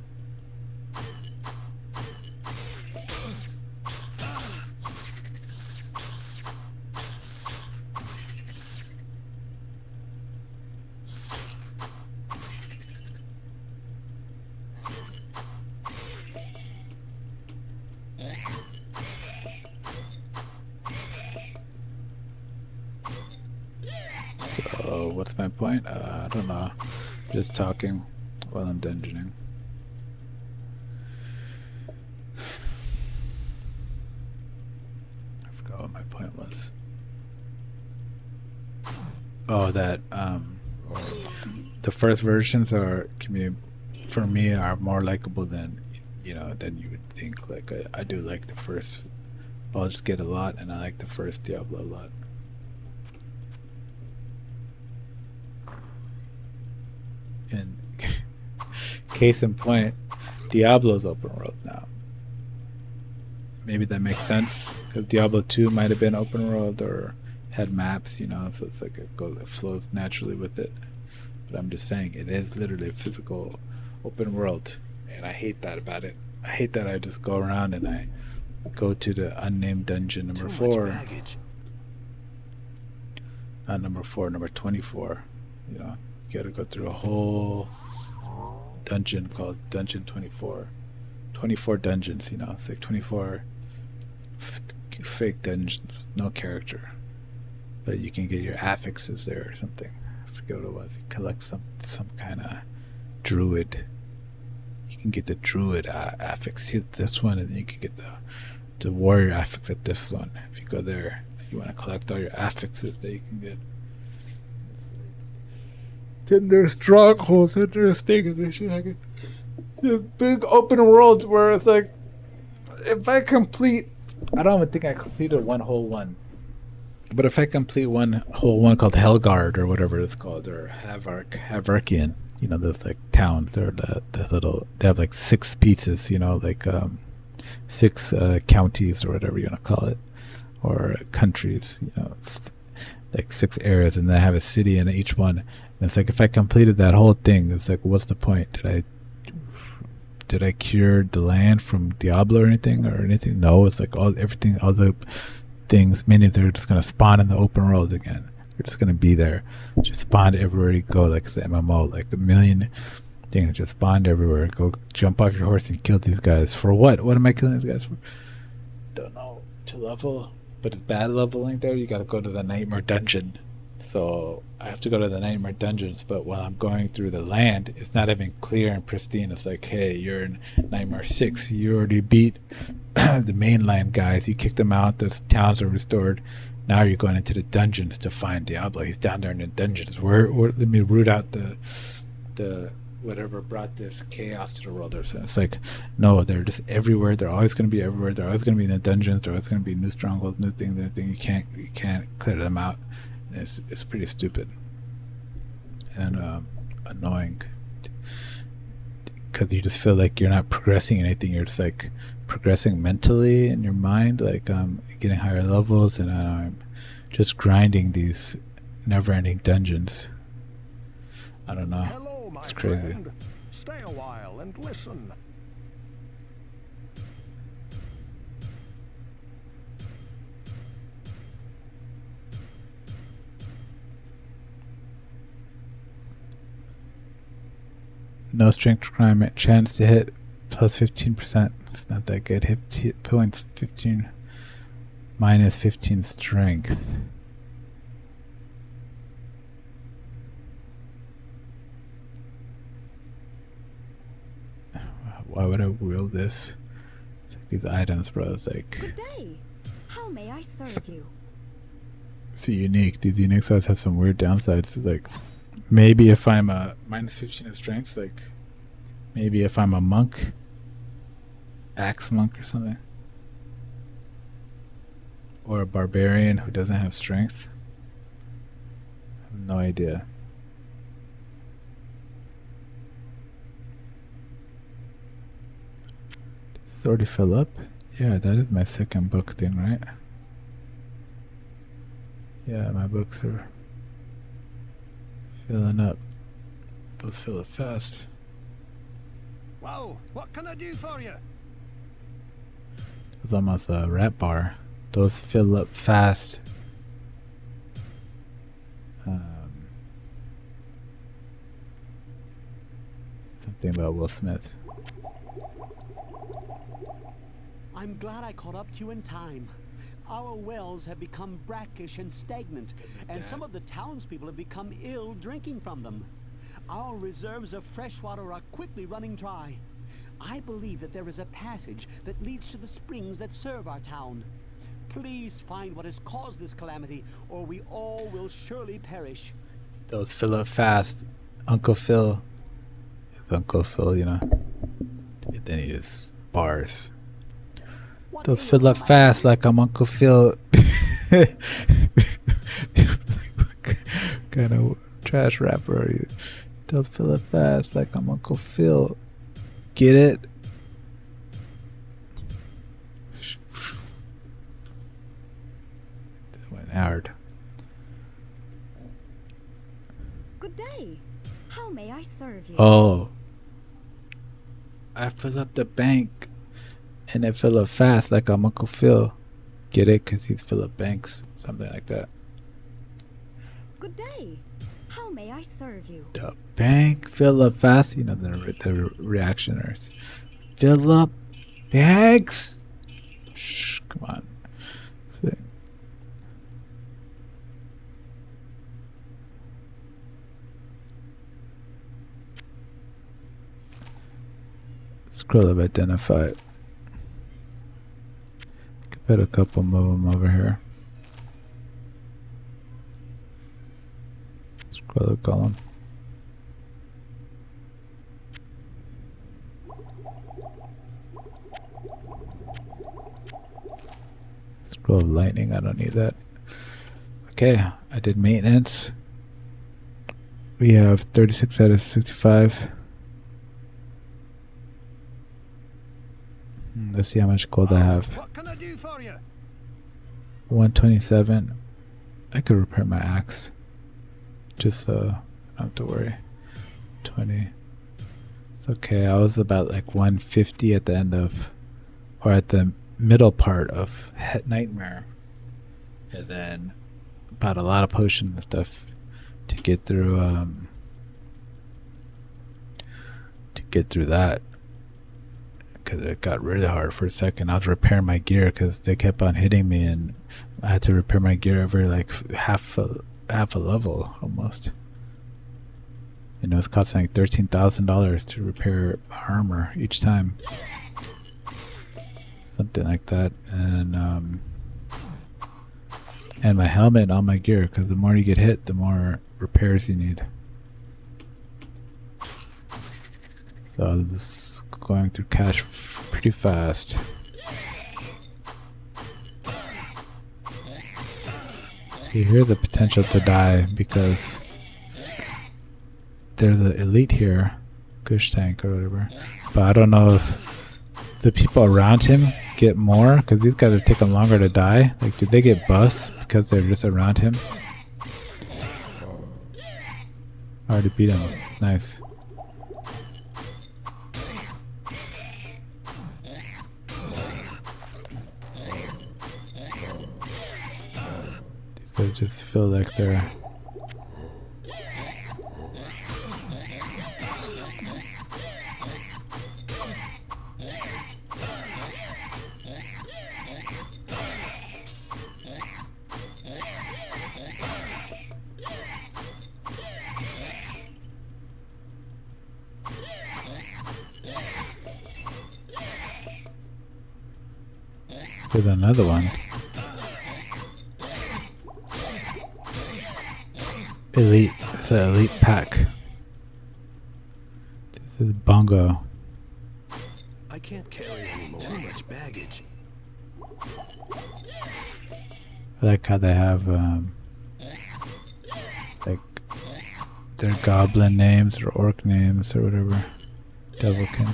So what's my point? I don't know. Just talking while I'm dungeoning. I forgot what my point was. Oh, that the first versions for me are more likable than, you know, than you would think. Like, I do like the first Baldur's Gate a lot, and I like the first Diablo a lot. And case in point, Diablo's open world now. Maybe that makes sense, because Diablo 2 might have been open world or had maps, you know, so it's like it flows naturally with it. But I'm just saying, it is literally a physical open world, and I hate that about it. I hate that I just go around and I go to the unnamed dungeon number 4. Not number 4, number 24. You know, you gotta go through a whole dungeon called Dungeon 24. 24 dungeons, you know, it's like 24 fake dungeons, no character. But you can get your affixes there or something. I forget what it was. You collect some kind of druid. You can get the druid affix here, this one, and then you can get the warrior affix at this one. If you go there, so you want to collect all your affixes that you can get. Then there's strongholds, and there's things. this big open world where it's like, if I complete, I don't even think I completed one whole one. But if I complete one whole one called Helgard or whatever it's called, or Havarkian, you know, those like towns, they're this little, they have like 6 pieces, you know, like 6 counties or whatever you want to call it, or countries, you know, like 6 areas, and they have a city in each one. And it's like if I completed that whole thing, it's like, what's the point? Did I cure the land from Diablo or anything? No, it's like all the things, many they're just gonna spawn in the open world again. They're just gonna be there, just spawn everywhere you go, like it's the MMO, like a million things just spawned everywhere. Go jump off your horse and kill these guys for what? What am I killing these guys for? Don't know. To level, but it's bad leveling there. You gotta go to the Nightmare Dungeon. So I have to go to the Nightmare Dungeons, but while I'm going through the land, it's not even clear and pristine. It's like, hey, you're in Nightmare 6. You already beat the mainland guys. You kicked them out. Those towns are restored. Now you're going into the dungeons to find Diablo. He's down there in the dungeons. Let me root out the whatever brought this chaos to the world. It's like, no, they're just everywhere. They're always going to be everywhere. They're always going to be in the dungeons. They're always going to be new strongholds, new things, new thing. You can't clear them out. It's pretty stupid and annoying, because you just feel like you're not progressing anything. You're just like progressing mentally in your mind, like getting higher levels, and I'm just grinding these never-ending dungeons. I don't know. Hello, my It's crazy. friend. Stay a while and listen. No strength requirement. Chance to hit plus 15%. It's not that good. Hit points 15 minus 15 strength. Why would I wield this? It's like these items, bro. It's like, Good day. How may I serve you? it's unique. These unique sites have some weird downsides. It's like, maybe if I'm a minus 15 of strength, like maybe if I'm a monk, axe monk or something, or a barbarian who doesn't have strength. I have no idea. Does this already fill up? Yeah, that is my second book thing, right? Yeah, my books are filling up. Those fill up fast. Whoa, what can I do for you? It's almost a rap bar. Those fill up fast. Something about Will Smith. I'm glad I caught up to you in time. Our wells have become brackish and stagnant, and some of the townspeople have become ill drinking from them. Our reserves of fresh water are quickly running dry. I believe that there is a passage that leads to the springs that serve our town. Please find what has caused this calamity, or we all will surely perish. Those fill up fast. Uncle Phil. It's Uncle Phil, you know. And then he just bars. What Those ails fill up my fast friend? like I'm Uncle Phil. Kind of trash rapper are you? Those fill up fast like I'm Uncle Phil. Get it? That went hard. Good day. How may I serve you? Oh. I fill up the bank and it fill up fast like I'm Uncle Phil. Get it? Because he's Philip Banks. Something like that. Good day. How may I serve you? The bank fill up fast. You know, the reactionaries. Fill up banks. Shh, come on. Thing. Scroll up, identify. Could put a couple of them over here. Scroll the column. Glow of lightning, I don't need that. Okay, I did maintenance. We have 36 out of 65. Let's see how much gold I have. What can I do for you? 127. I could repair my axe. Just so I don't have to worry. 20. It's okay. I was about like 150 at the end of, or at the middle part of Nightmare. And then bought a lot of potions and stuff to get through that. Because it got really hard for a second. I was repairing my gear because they kept on hitting me, and I had to repair my gear every like half a level almost. You know, it's costing like $13,000 to repair armor each time, something like that. And my helmet and all my gear, because the more you get hit, the more repairs you need. So I was going through cash pretty fast. You hear the potential to die because there's an elite here, Kush tank or whatever, but I don't know if the people around him get more, because these guys are taking longer to die. Like, did they get buffs because they're just around him? I already beat him. Nice. These guys just feel like they're... There's another one. Elite. It's an elite pack. This is Bongo. I can't carry anymore. Too much baggage. I like how they have like their goblin names or orc names or whatever. Devilkin.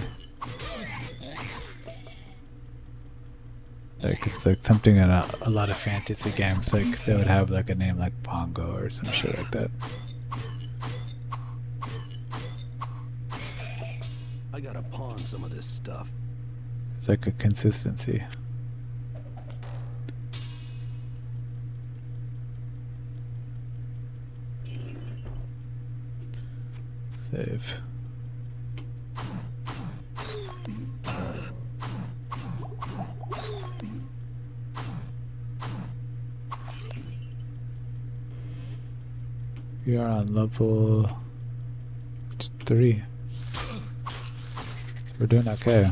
Like, it's like something in a lot of fantasy games, like they would have like a name like Pongo or some shit like that. I gotta pawn some of this stuff. It's like a consistency. Save. We are on level 3. We're doing okay.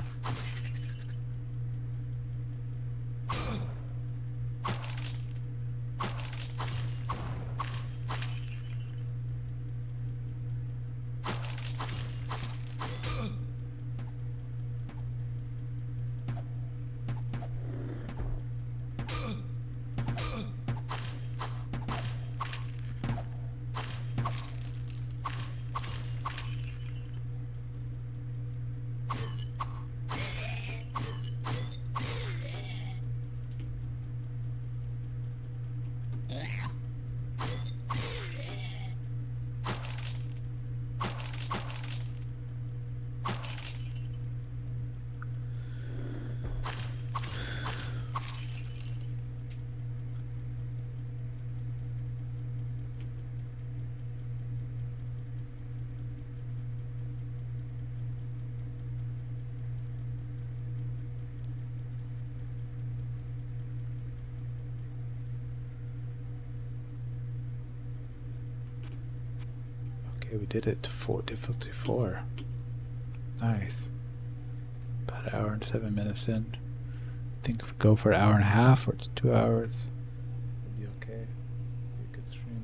Okay, we did it to difficulty 4. Nice. About an hour and 7 minutes in. I think if we go for an hour and a half or 2 hours, it'll be okay. We could stream.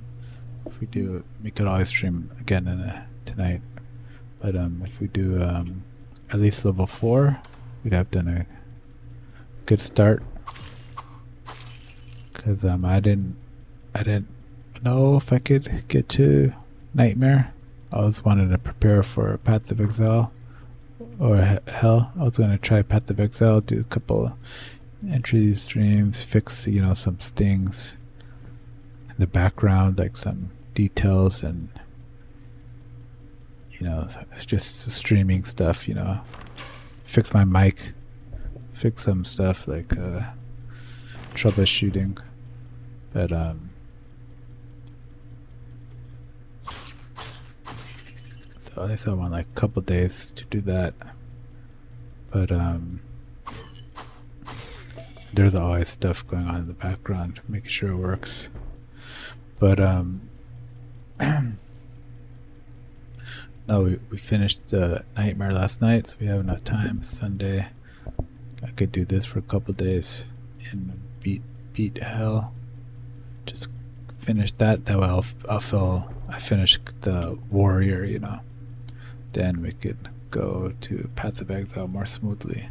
If we do, we could always stream again tonight. But if we do at least level 4, we'd have done a good start. Cause I didn't know if I could get to Nightmare. I was wanting to prepare for Path of Exile or Hell. I was gonna try Path of Exile, do a couple entry streams, fix some stings in the background, like some details, and it's just streaming stuff. Fix my mic, fix some stuff like troubleshooting, but so at least I want like a couple days to do that. But there's always stuff going on in the background, making sure it works. But no, we finished the Nightmare last night, so we have enough time. Sunday, I could do this for a couple days and beat Hell. Just finish that. That way I'll feel I finished the Warrior, Then we could go to Path of Exile more smoothly.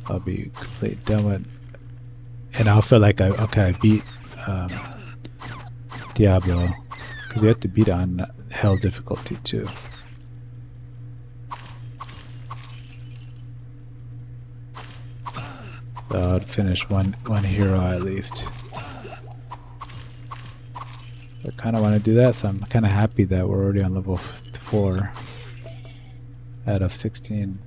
I'll be completely done with, and I'll feel like I beat Diablo, because you have to beat on Hell difficulty too. So I'll finish one hero at least. I kind of want to do that, so I'm kind of happy that we're already on level 4 out of 16.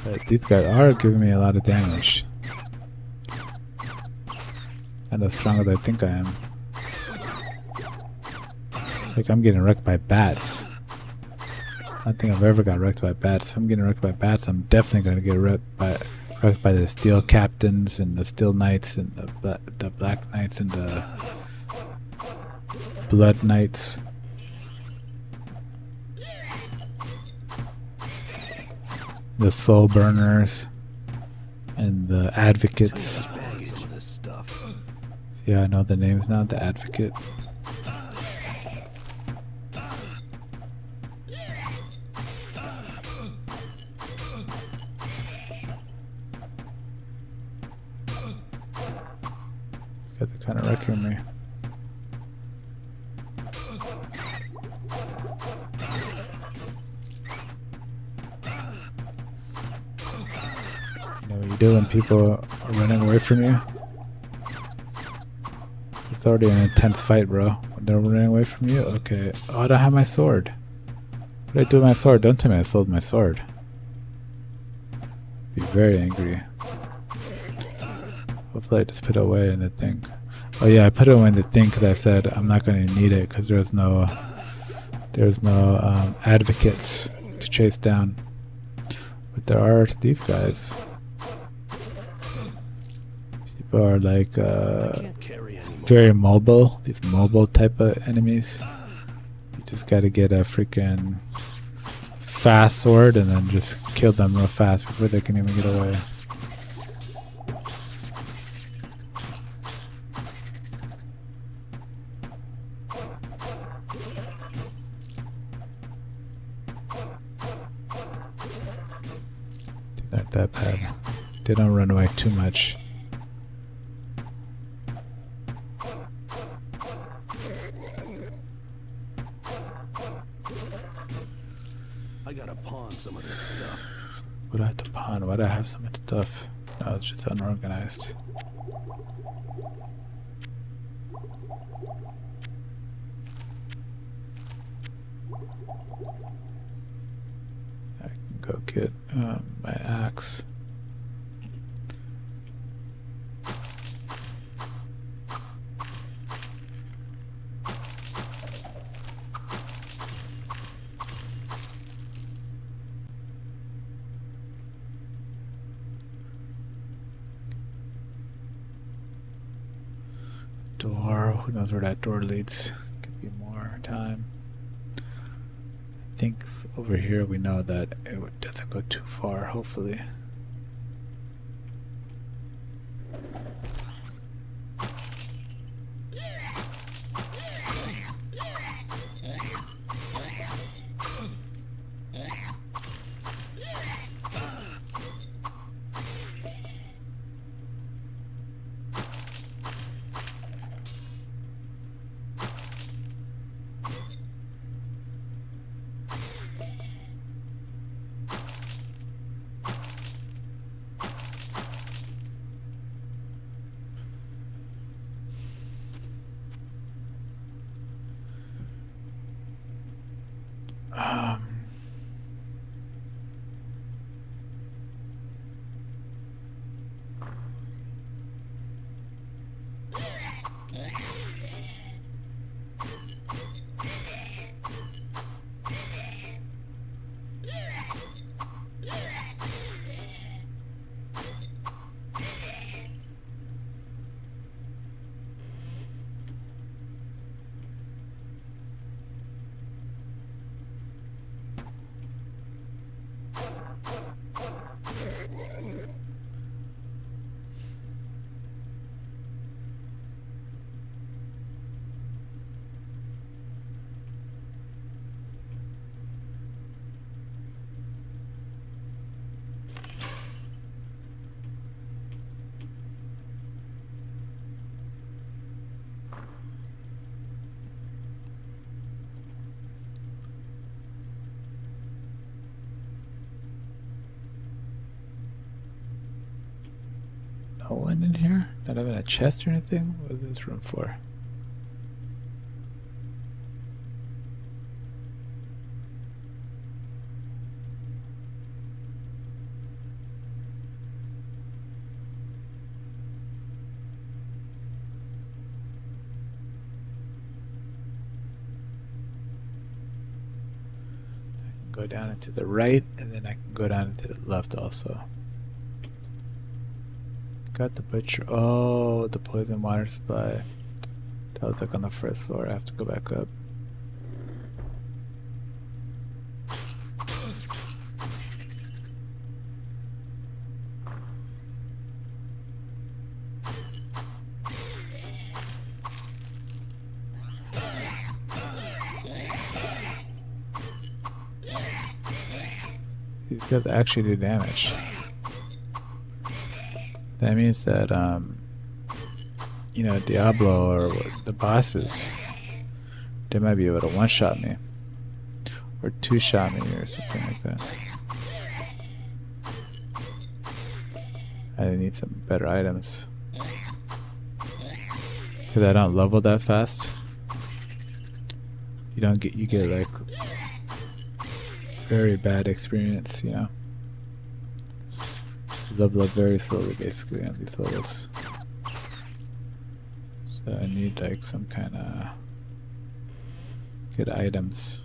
But these guys are giving me a lot of damage. And as strong as I think I am. Like I'm getting wrecked by bats. I don't think I've ever got wrecked by bats. If I'm getting wrecked by bats, I'm definitely going to get wrecked by the Steel Captains and the Steel Knights and the Black Knights and the Blood Knights. The Soul Burners and the Advocates. Yeah, I know the names now. The Advocate. These guys are kind of wrecking me. You know what you do when people are running away from you? It's already an intense fight, bro. When they're running away from you? Okay. Oh, I don't have my sword. What did I do with my sword? Don't tell me I sold my sword. Be very angry. Hopefully I just put it away in the thing. Oh yeah, I put it away in the thing because I said I'm not going to need it because there's no advocates to chase down. But there are these guys. People are like very mobile. These mobile type of enemies. You just got to get a freaking fast sword and then just kill them real fast before they can even get away. They're not that bad. They don't run away too much. I gotta pawn some of this stuff. What do I have to pawn? Why do I have so much stuff? No, it's just unorganized. I can go get my axe. Door, who knows where that door leads? Could be more time. I think over here we know that it doesn't go too far, hopefully. No one in here? Not even a chest or anything? What is this room for? Go down into the right, and then I can go down into the left also. Got the butcher. Oh, the poison water supply. That was like on the first floor. I have to go back up. These guys actually do damage. That means that, you know, Diablo or the bosses, they might be able to one-shot me. Or two-shot me or something like that. I need some better items. Because I don't level that fast. You get like very bad experience, you know. You level up very slowly basically on these levels. So I need like some kind of good items.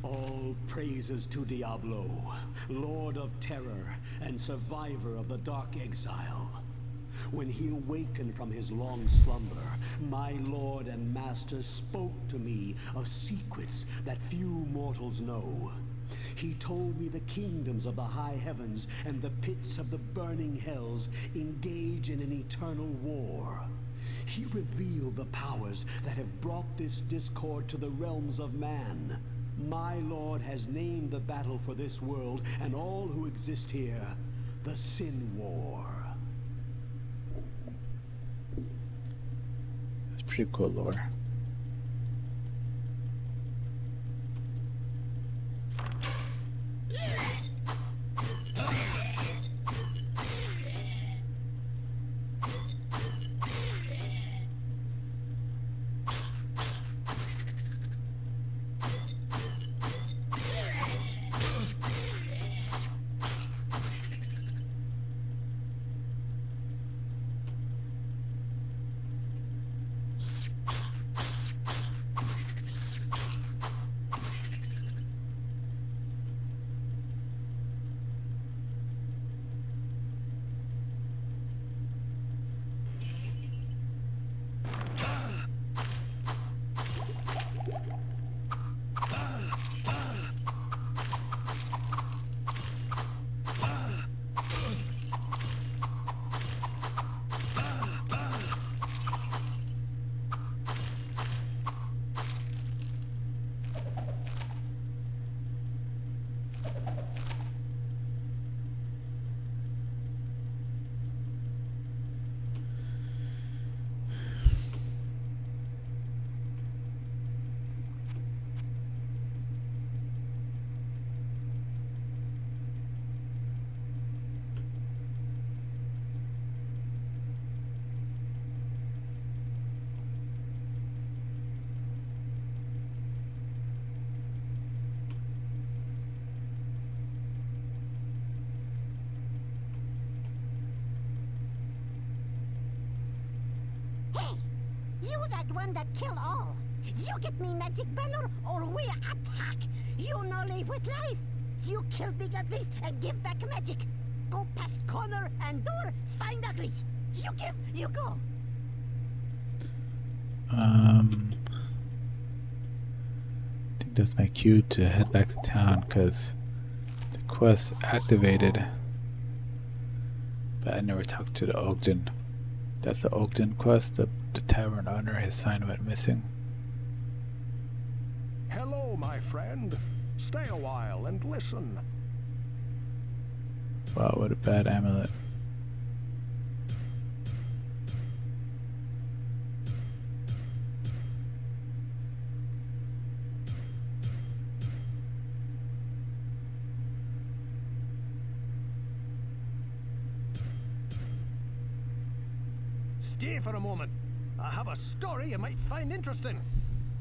All praises to Diablo, Lord of Terror and survivor of the Dark Exile. When he awakened from his long slumber, my lord and master spoke to me of secrets that few mortals know. He told me the kingdoms of the high heavens and the pits of the burning hells engage in an eternal war. He revealed the powers that have brought this discord to the realms of man. My lord has named the battle for this world and all who exist here the Sin War. That's pretty cool lore. You that one that kill all. You get me magic banner or we attack. You no live with life. You kill big uglies and give back magic. Go past corner and door, find uglies. You give, you go. I think that's my cue to head back to town because the quest activated. But I never talked to the Ogden. That's the Ogden quest, the tavern owner, his sign went missing. Hello, my friend. Stay a while and listen. Wow, what a bad amulet. Stay for a moment. I have a story you might find interesting.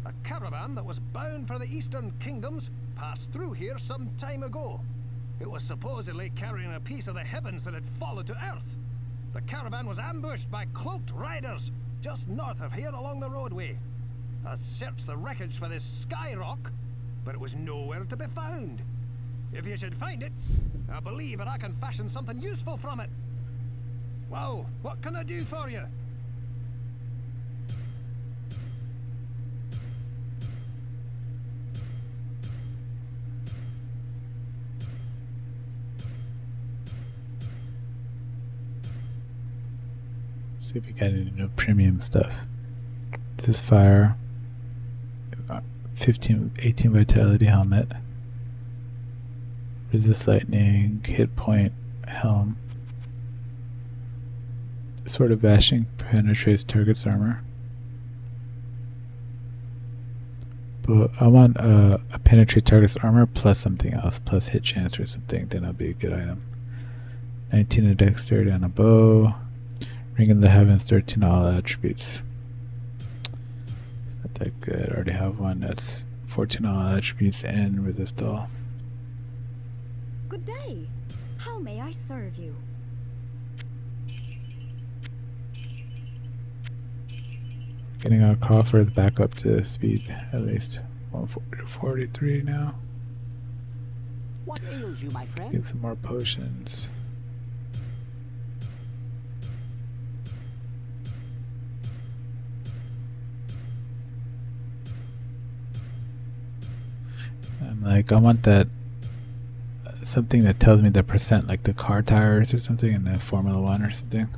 A caravan that was bound for the Eastern Kingdoms passed through here some time ago. It was supposedly carrying a piece of the heavens that had fallen to earth. The caravan was ambushed by cloaked riders just north of here along the roadway. I searched the wreckage for this sky rock, but it was nowhere to be found. If you should find it, I believe that I can fashion something useful from it. Well, what can I do for you? See if we got any new premium stuff. This is fire. 18 vitality helmet. Resist lightning, hit point, helm. Sword of bashing penetrates target's armor. But I want a penetrate target's armor plus something else, plus hit chance or something, then that'll be a good item. 19 in dexterity on a bow. Ring in the heavens, 13 all attributes. It's not that good. I already have one that's 14 all attributes and resist all. Good day. How may I serve you? Getting our coffers back up to speed, at least 140 to 43 now. What ails you, my friend? Get some more potions. I'm like, I want that something that tells me the percent, like the car tires or something in the Formula 1 or something.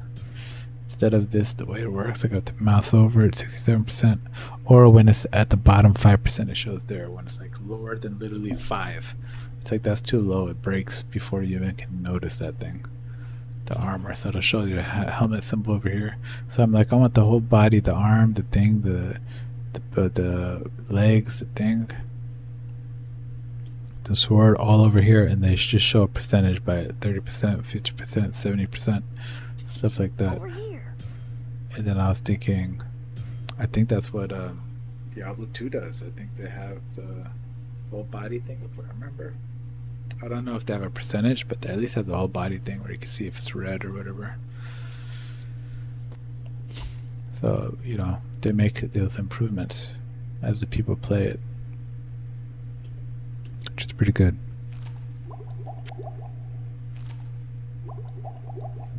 Instead of this, the way it works, I got to mouse over at 67%, or when it's at the bottom 5%, it shows there. When it's like lower than literally 5, it's like that's too low. It breaks before you even can notice that thing. The armor, so it'll show you a helmet symbol over here. So I'm like, I want the whole body, the arm, the thing, the legs, the thing, the sword, all over here, and they just show a percentage by 30%, 50%, 70%, stuff like that. Over here. And then I was thinking, I think that's what Diablo 2 does. I think they have the whole body thing, if I remember. I don't know if they have a percentage, but they at least have the whole body thing where you can see if it's red or whatever. So, you know, they make those improvements as the people play it, which is pretty good. So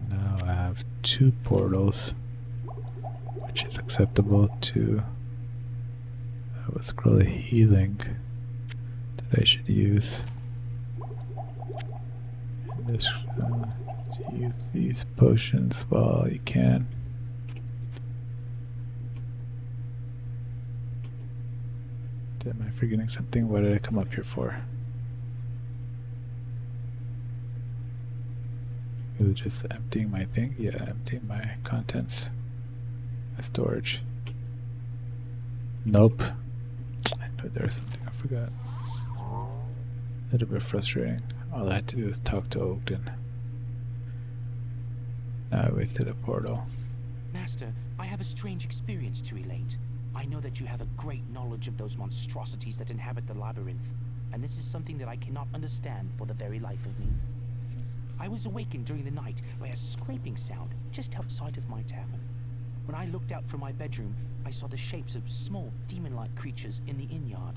now I have 2 portals, which is acceptable to what's called a healing that I should use. And this, use these potions while you can. Am I forgetting something? What did I come up here for? It was just emptying my thing? Yeah, emptying my contents. My storage. Nope. I know there was something I forgot. A little bit frustrating. All I had to do was talk to Ogden. Now I wasted a portal. Master, I have a strange experience to relate. I know that you have a great knowledge of those monstrosities that inhabit the labyrinth, and this is something that I cannot understand for the very life of me. I was awakened during the night by a scraping sound just outside of my tavern. When I looked out from my bedroom, I saw the shapes of small demon-like creatures in the inn yard.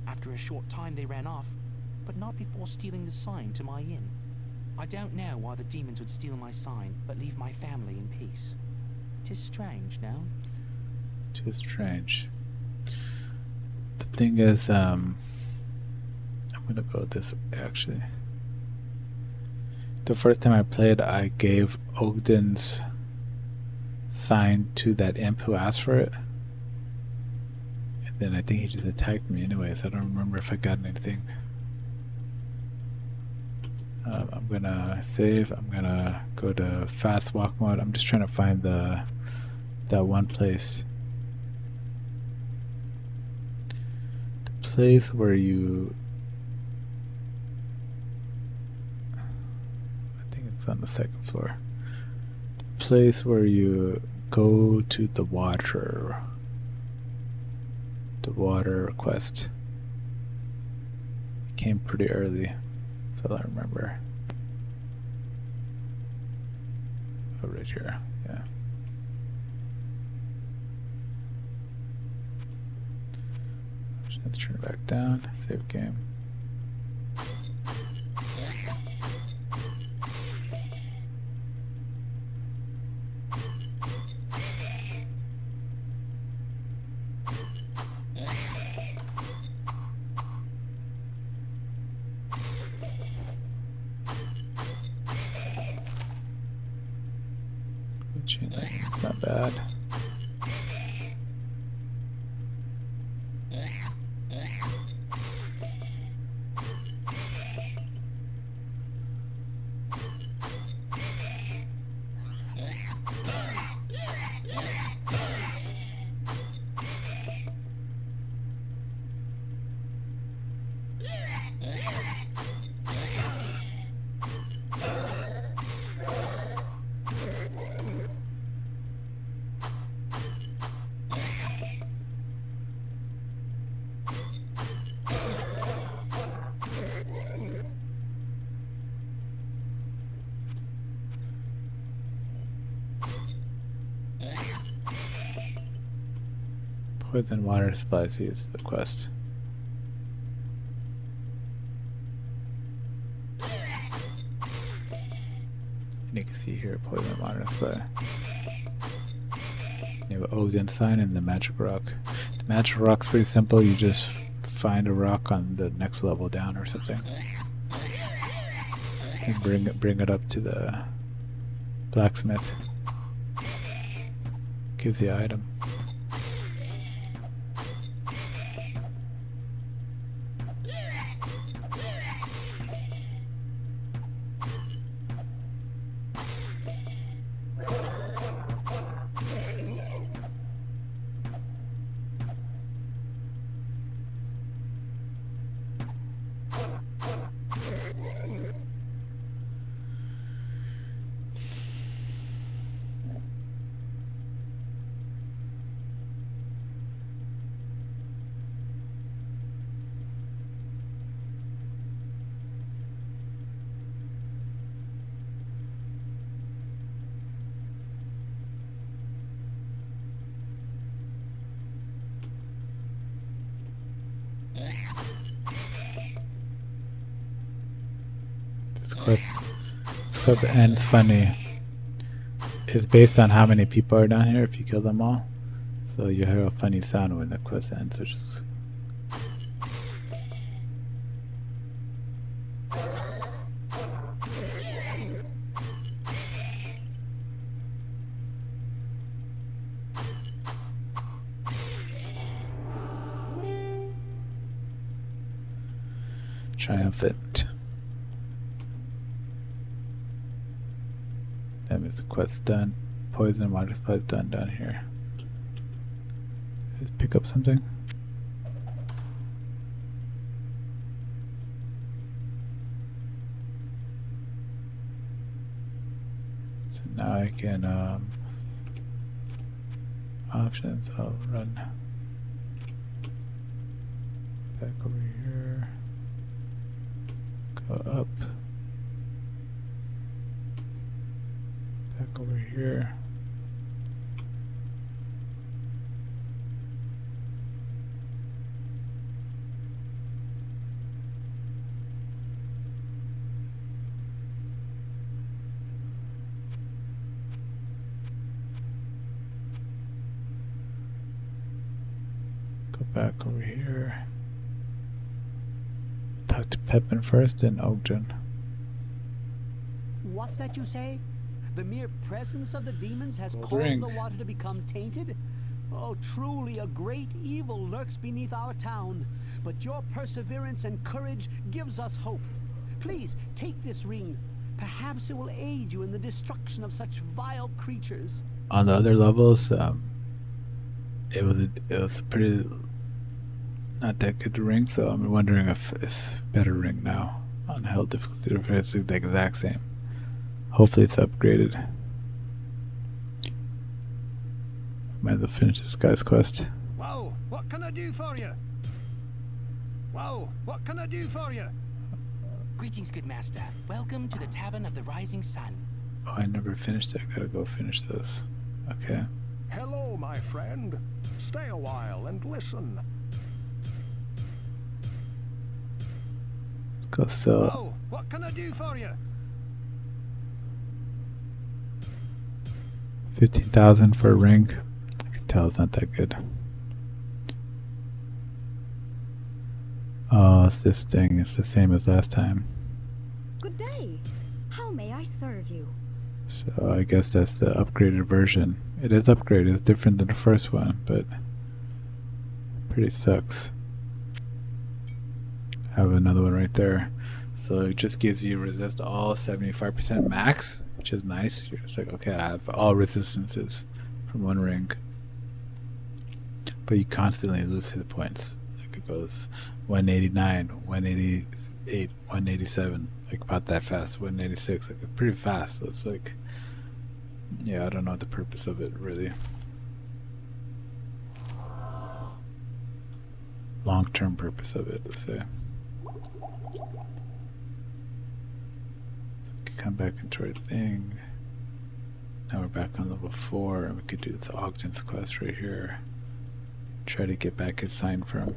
After a short time they ran off, but not before stealing the sign to my inn. I don't know why the demons would steal my sign, but leave my family in peace. 'Tis strange, no? Tis strange. The thing is, I'm gonna go this way actually. The first time I played, I gave Ogden's sign to that imp who asked for it. And then I think he just attacked me anyways. I don't remember if I got anything. I'm gonna save. I'm gonna go to fast walk mode. I'm just trying to find that one place. The place where you... I think it's on the second floor. The place where you go to the water. The water quest. It came pretty early, that's all I remember. Oh, right here, yeah. Let's turn it back down, save game. It's not bad. Poison water supplies use the quest. And you can see here poison water supply. You have an Odin sign and the magic rock. The magic rock's pretty simple, you just find a rock on the next level down or something. And bring it up to the blacksmith. Gives you the item. This quest ends funny. It's based on how many people are down here if you kill them all. So you hear a funny sound when the quest ends, which is triumphant. That means the quest's done. Poison water supply is done down here. Let's pick up something. So now I can options. I'll run back over here. Go up. Back over here. Go back over here. Talk to Pepin first and Ogden. What's that you say? The mere presence of the demons has caused Drink. the water to become tainted? Oh, truly a great evil lurks beneath our town. But your perseverance and courage gives us hope. Please, take this ring. Perhaps it will aid you in the destruction of such vile creatures. On the other levels, it was pretty not that good ring, so I'm wondering if it's better ring now on hell difficulty or if it's the exact same. Hopefully it's upgraded. Might as well finish this guy's quest. Whoa, what can I do for you? Whoa, what can I do for you? Greetings, good master. Welcome to the Tavern of the Rising Sun. Oh, I never finished it. I gotta go finish this. Okay. Hello, my friend. Stay a while and listen. Let's go sell. Whoa, what can I do for you? 15,000 for a ring. I can tell it's not that good. Oh, it's this thing. It's the same as last time. Good day. How may I serve you? So I guess that's the upgraded version. It is upgraded. It's different than the first one, but pretty sucks. I have another one right there. So it just gives you resist all 75% max, which is nice. You're just like, okay, I have all resistances from one ring. But you constantly lose hit points. Like it goes 189, 188, 187, like about that fast, 186, like pretty fast. So it's like, yeah, I don't know the purpose of it really. Long-term purpose of it, let's say. Come back into our thing. Now we're back on level 4 and we could do this Ogden's quest right here. Try to get back his sign for him.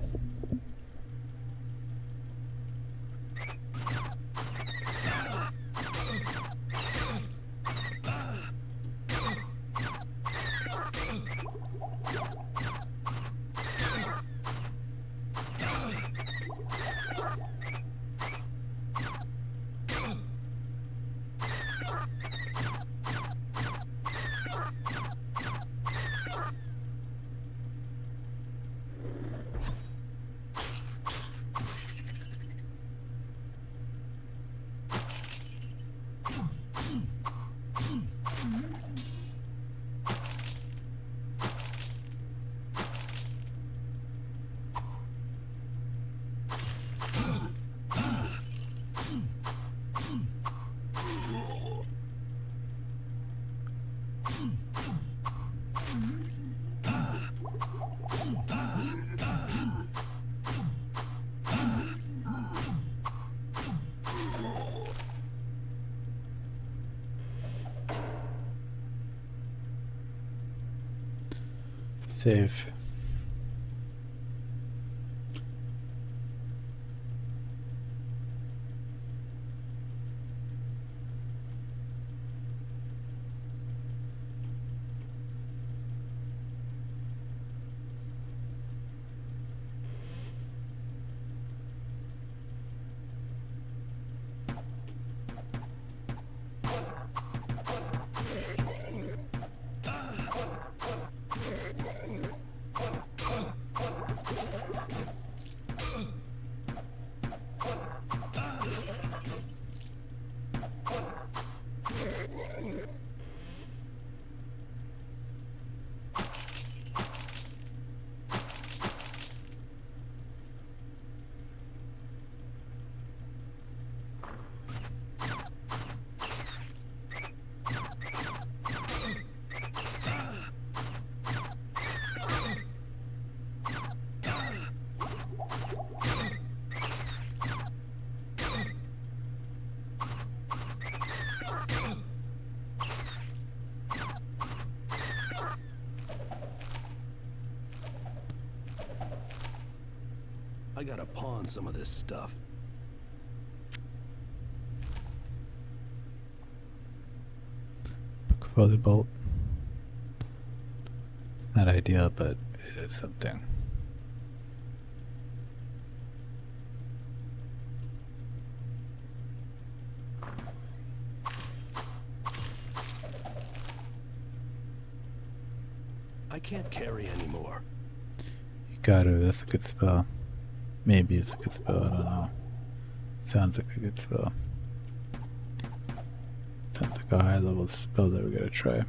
Save. I gotta pawn some of this stuff. Book Fuzzy Bolt. It's not ideal, but it is something. I can't carry anymore. You gotta, that's a good spell. Maybe it's a good spell, I don't know. Sounds like a good spell. Sounds like a high level spell that we gotta try.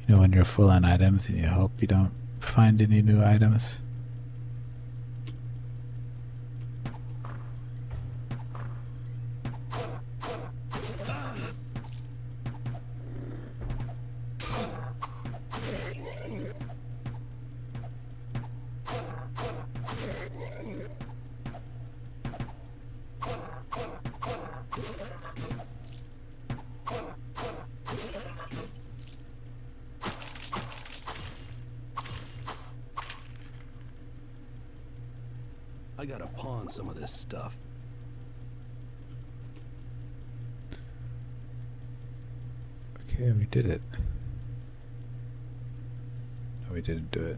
You know when you're full on items and you hope you don't find any new items? I gotta pawn some of this stuff. Okay, we did it. No, we didn't do it.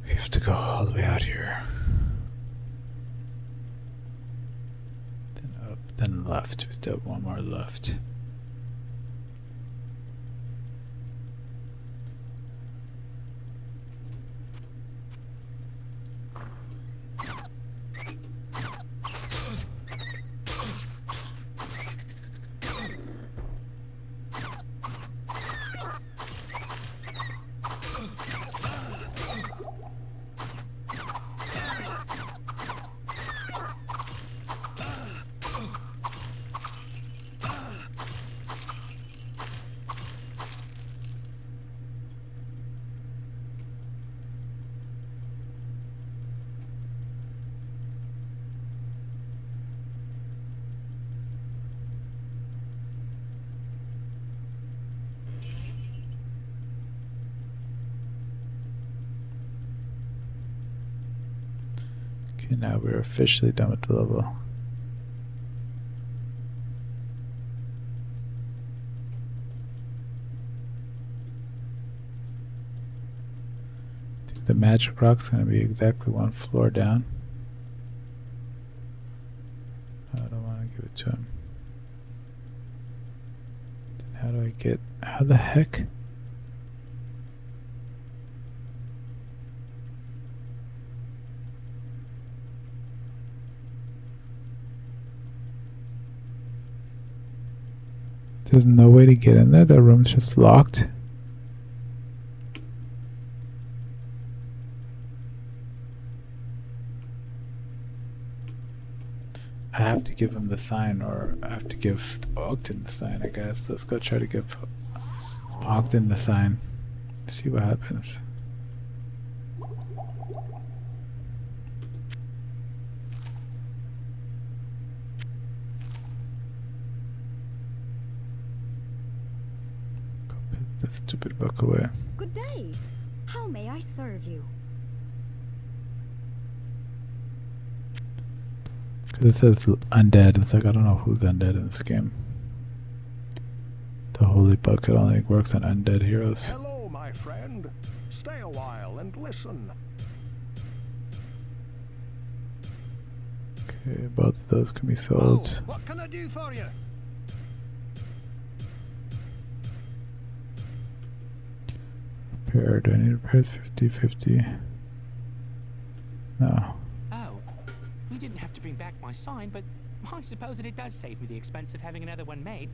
We have to go all the way out here. Then up, then left. We still have one more left. Okay, now we're officially done with the level. I think the magic rock's going to be exactly one floor down. I don't want to give it to him. Then how do I get... How the heck? There's no way to get in there. The room's just locked. I have to give him the sign, or I have to give Ogden the sign, I guess. Let's go try to give Ogden the sign. See what happens. That stupid book away. Good day. How may I serve you? Because it says undead. It's like, I don't know who's undead in this game. The holy book, it only works on undead heroes. Hello, my friend. Stay a while and listen. Okay, both of those can be sold. Oh, what can I do for you? Repair. Do I need repair? 50-50. No. Oh, we didn't have to bring back my sign, but I suppose that it does save me the expense of having another one made.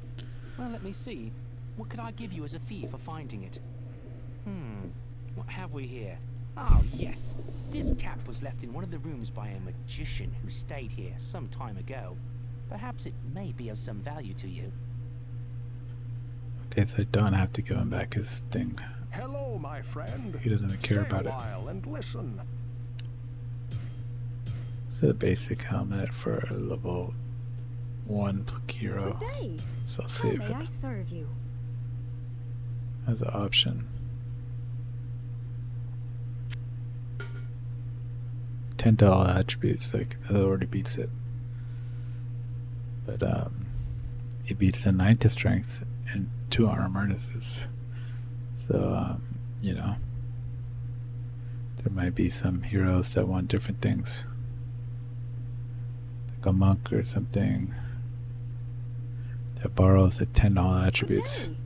Well, let me see. What could I give you as a fee for finding it? What have we here? Oh, yes. This cap was left in one of the rooms by a magician who stayed here some time ago. Perhaps it may be of some value to you. Okay, so I don't have to give him back his thing. Hello, my friend. He doesn't even care Stay about a it. while and listen. It's a basic helmet for a level 1 hero. Good day. So I'll How save may it I serve you? as an option. 10 to all attributes, like that already beats it. But it beats the 9 to strength and 2 armor. So you know, there might be some heroes that want different things, like a monk or something that borrows the 10 all attributes. Good day.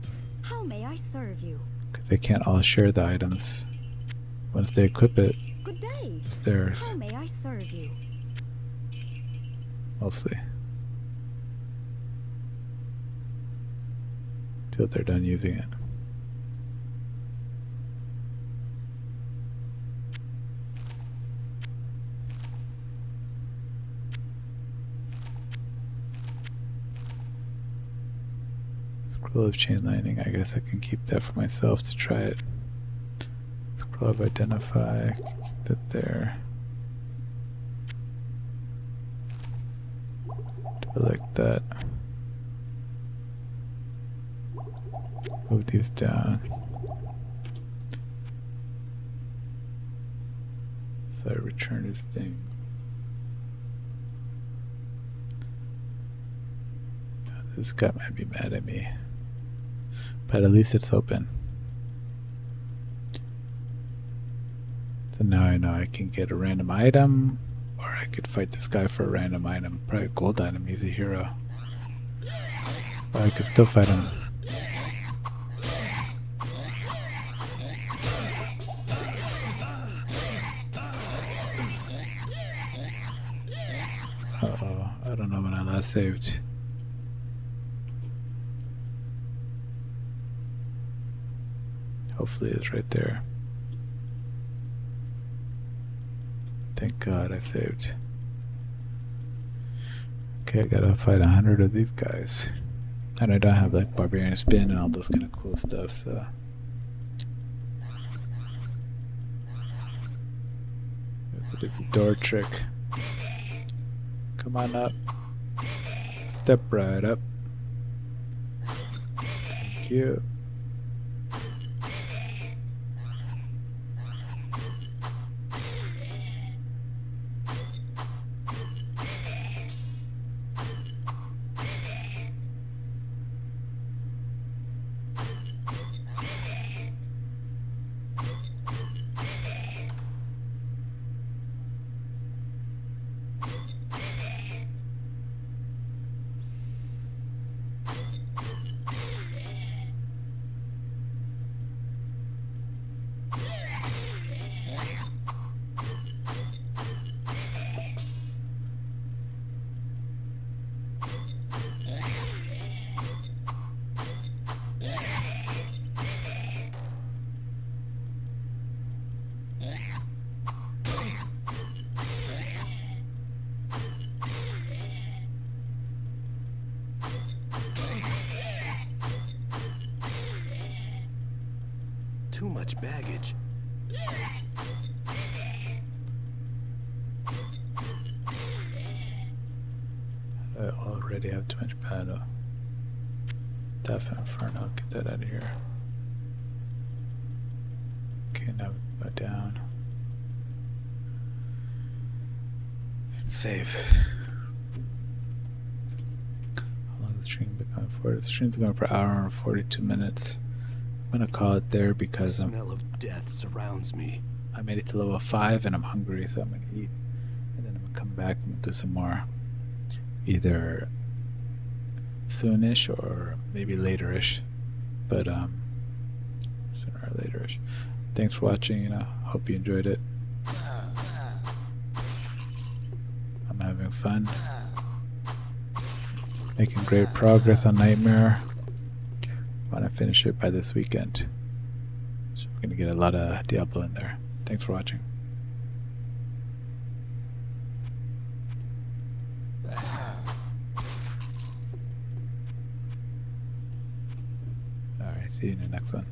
How may I serve you? Because they can't all share the items. Once they equip it, Good day. it's theirs, How may I serve you? mostly. Till they're done using it. Scroll of chain lightning, I guess I can keep that for myself to try it. Scroll of identify, keep that there. Do it like that. Move these down. So I return this thing. This guy might be mad at me, but at least it's open. So now I know I can get a random item, or I could fight this guy for a random item. Probably a gold item, he's a hero. But I could still fight him. Uh-oh, I don't know when I last saved. Hopefully it's right there. Thank God I saved. Okay, I gotta fight 100 of these guys. And I don't have like barbarian spin and all those kind of cool stuff, so. That's a different door trick. Come on up. Step right up. Thank you. Too much baggage. I already have too much battle. Death Inferno, get that out of here. Okay, now we go down. And save. How long is the stream been going for? The stream's going for an hour and 42 minutes. I'm gonna call it there because The smell of death surrounds me. I made it to level 5 and I'm hungry, so I'm gonna eat. And then I'm gonna come back and do some more. Either soonish or maybe laterish. But sooner or laterish. Thanks for watching, hope you enjoyed it. I'm having fun. Making great progress on Nightmare. Want to finish it by this weekend. So we're gonna get a lot of Diablo in there. Thanks for watching. Alright, see you in the next one.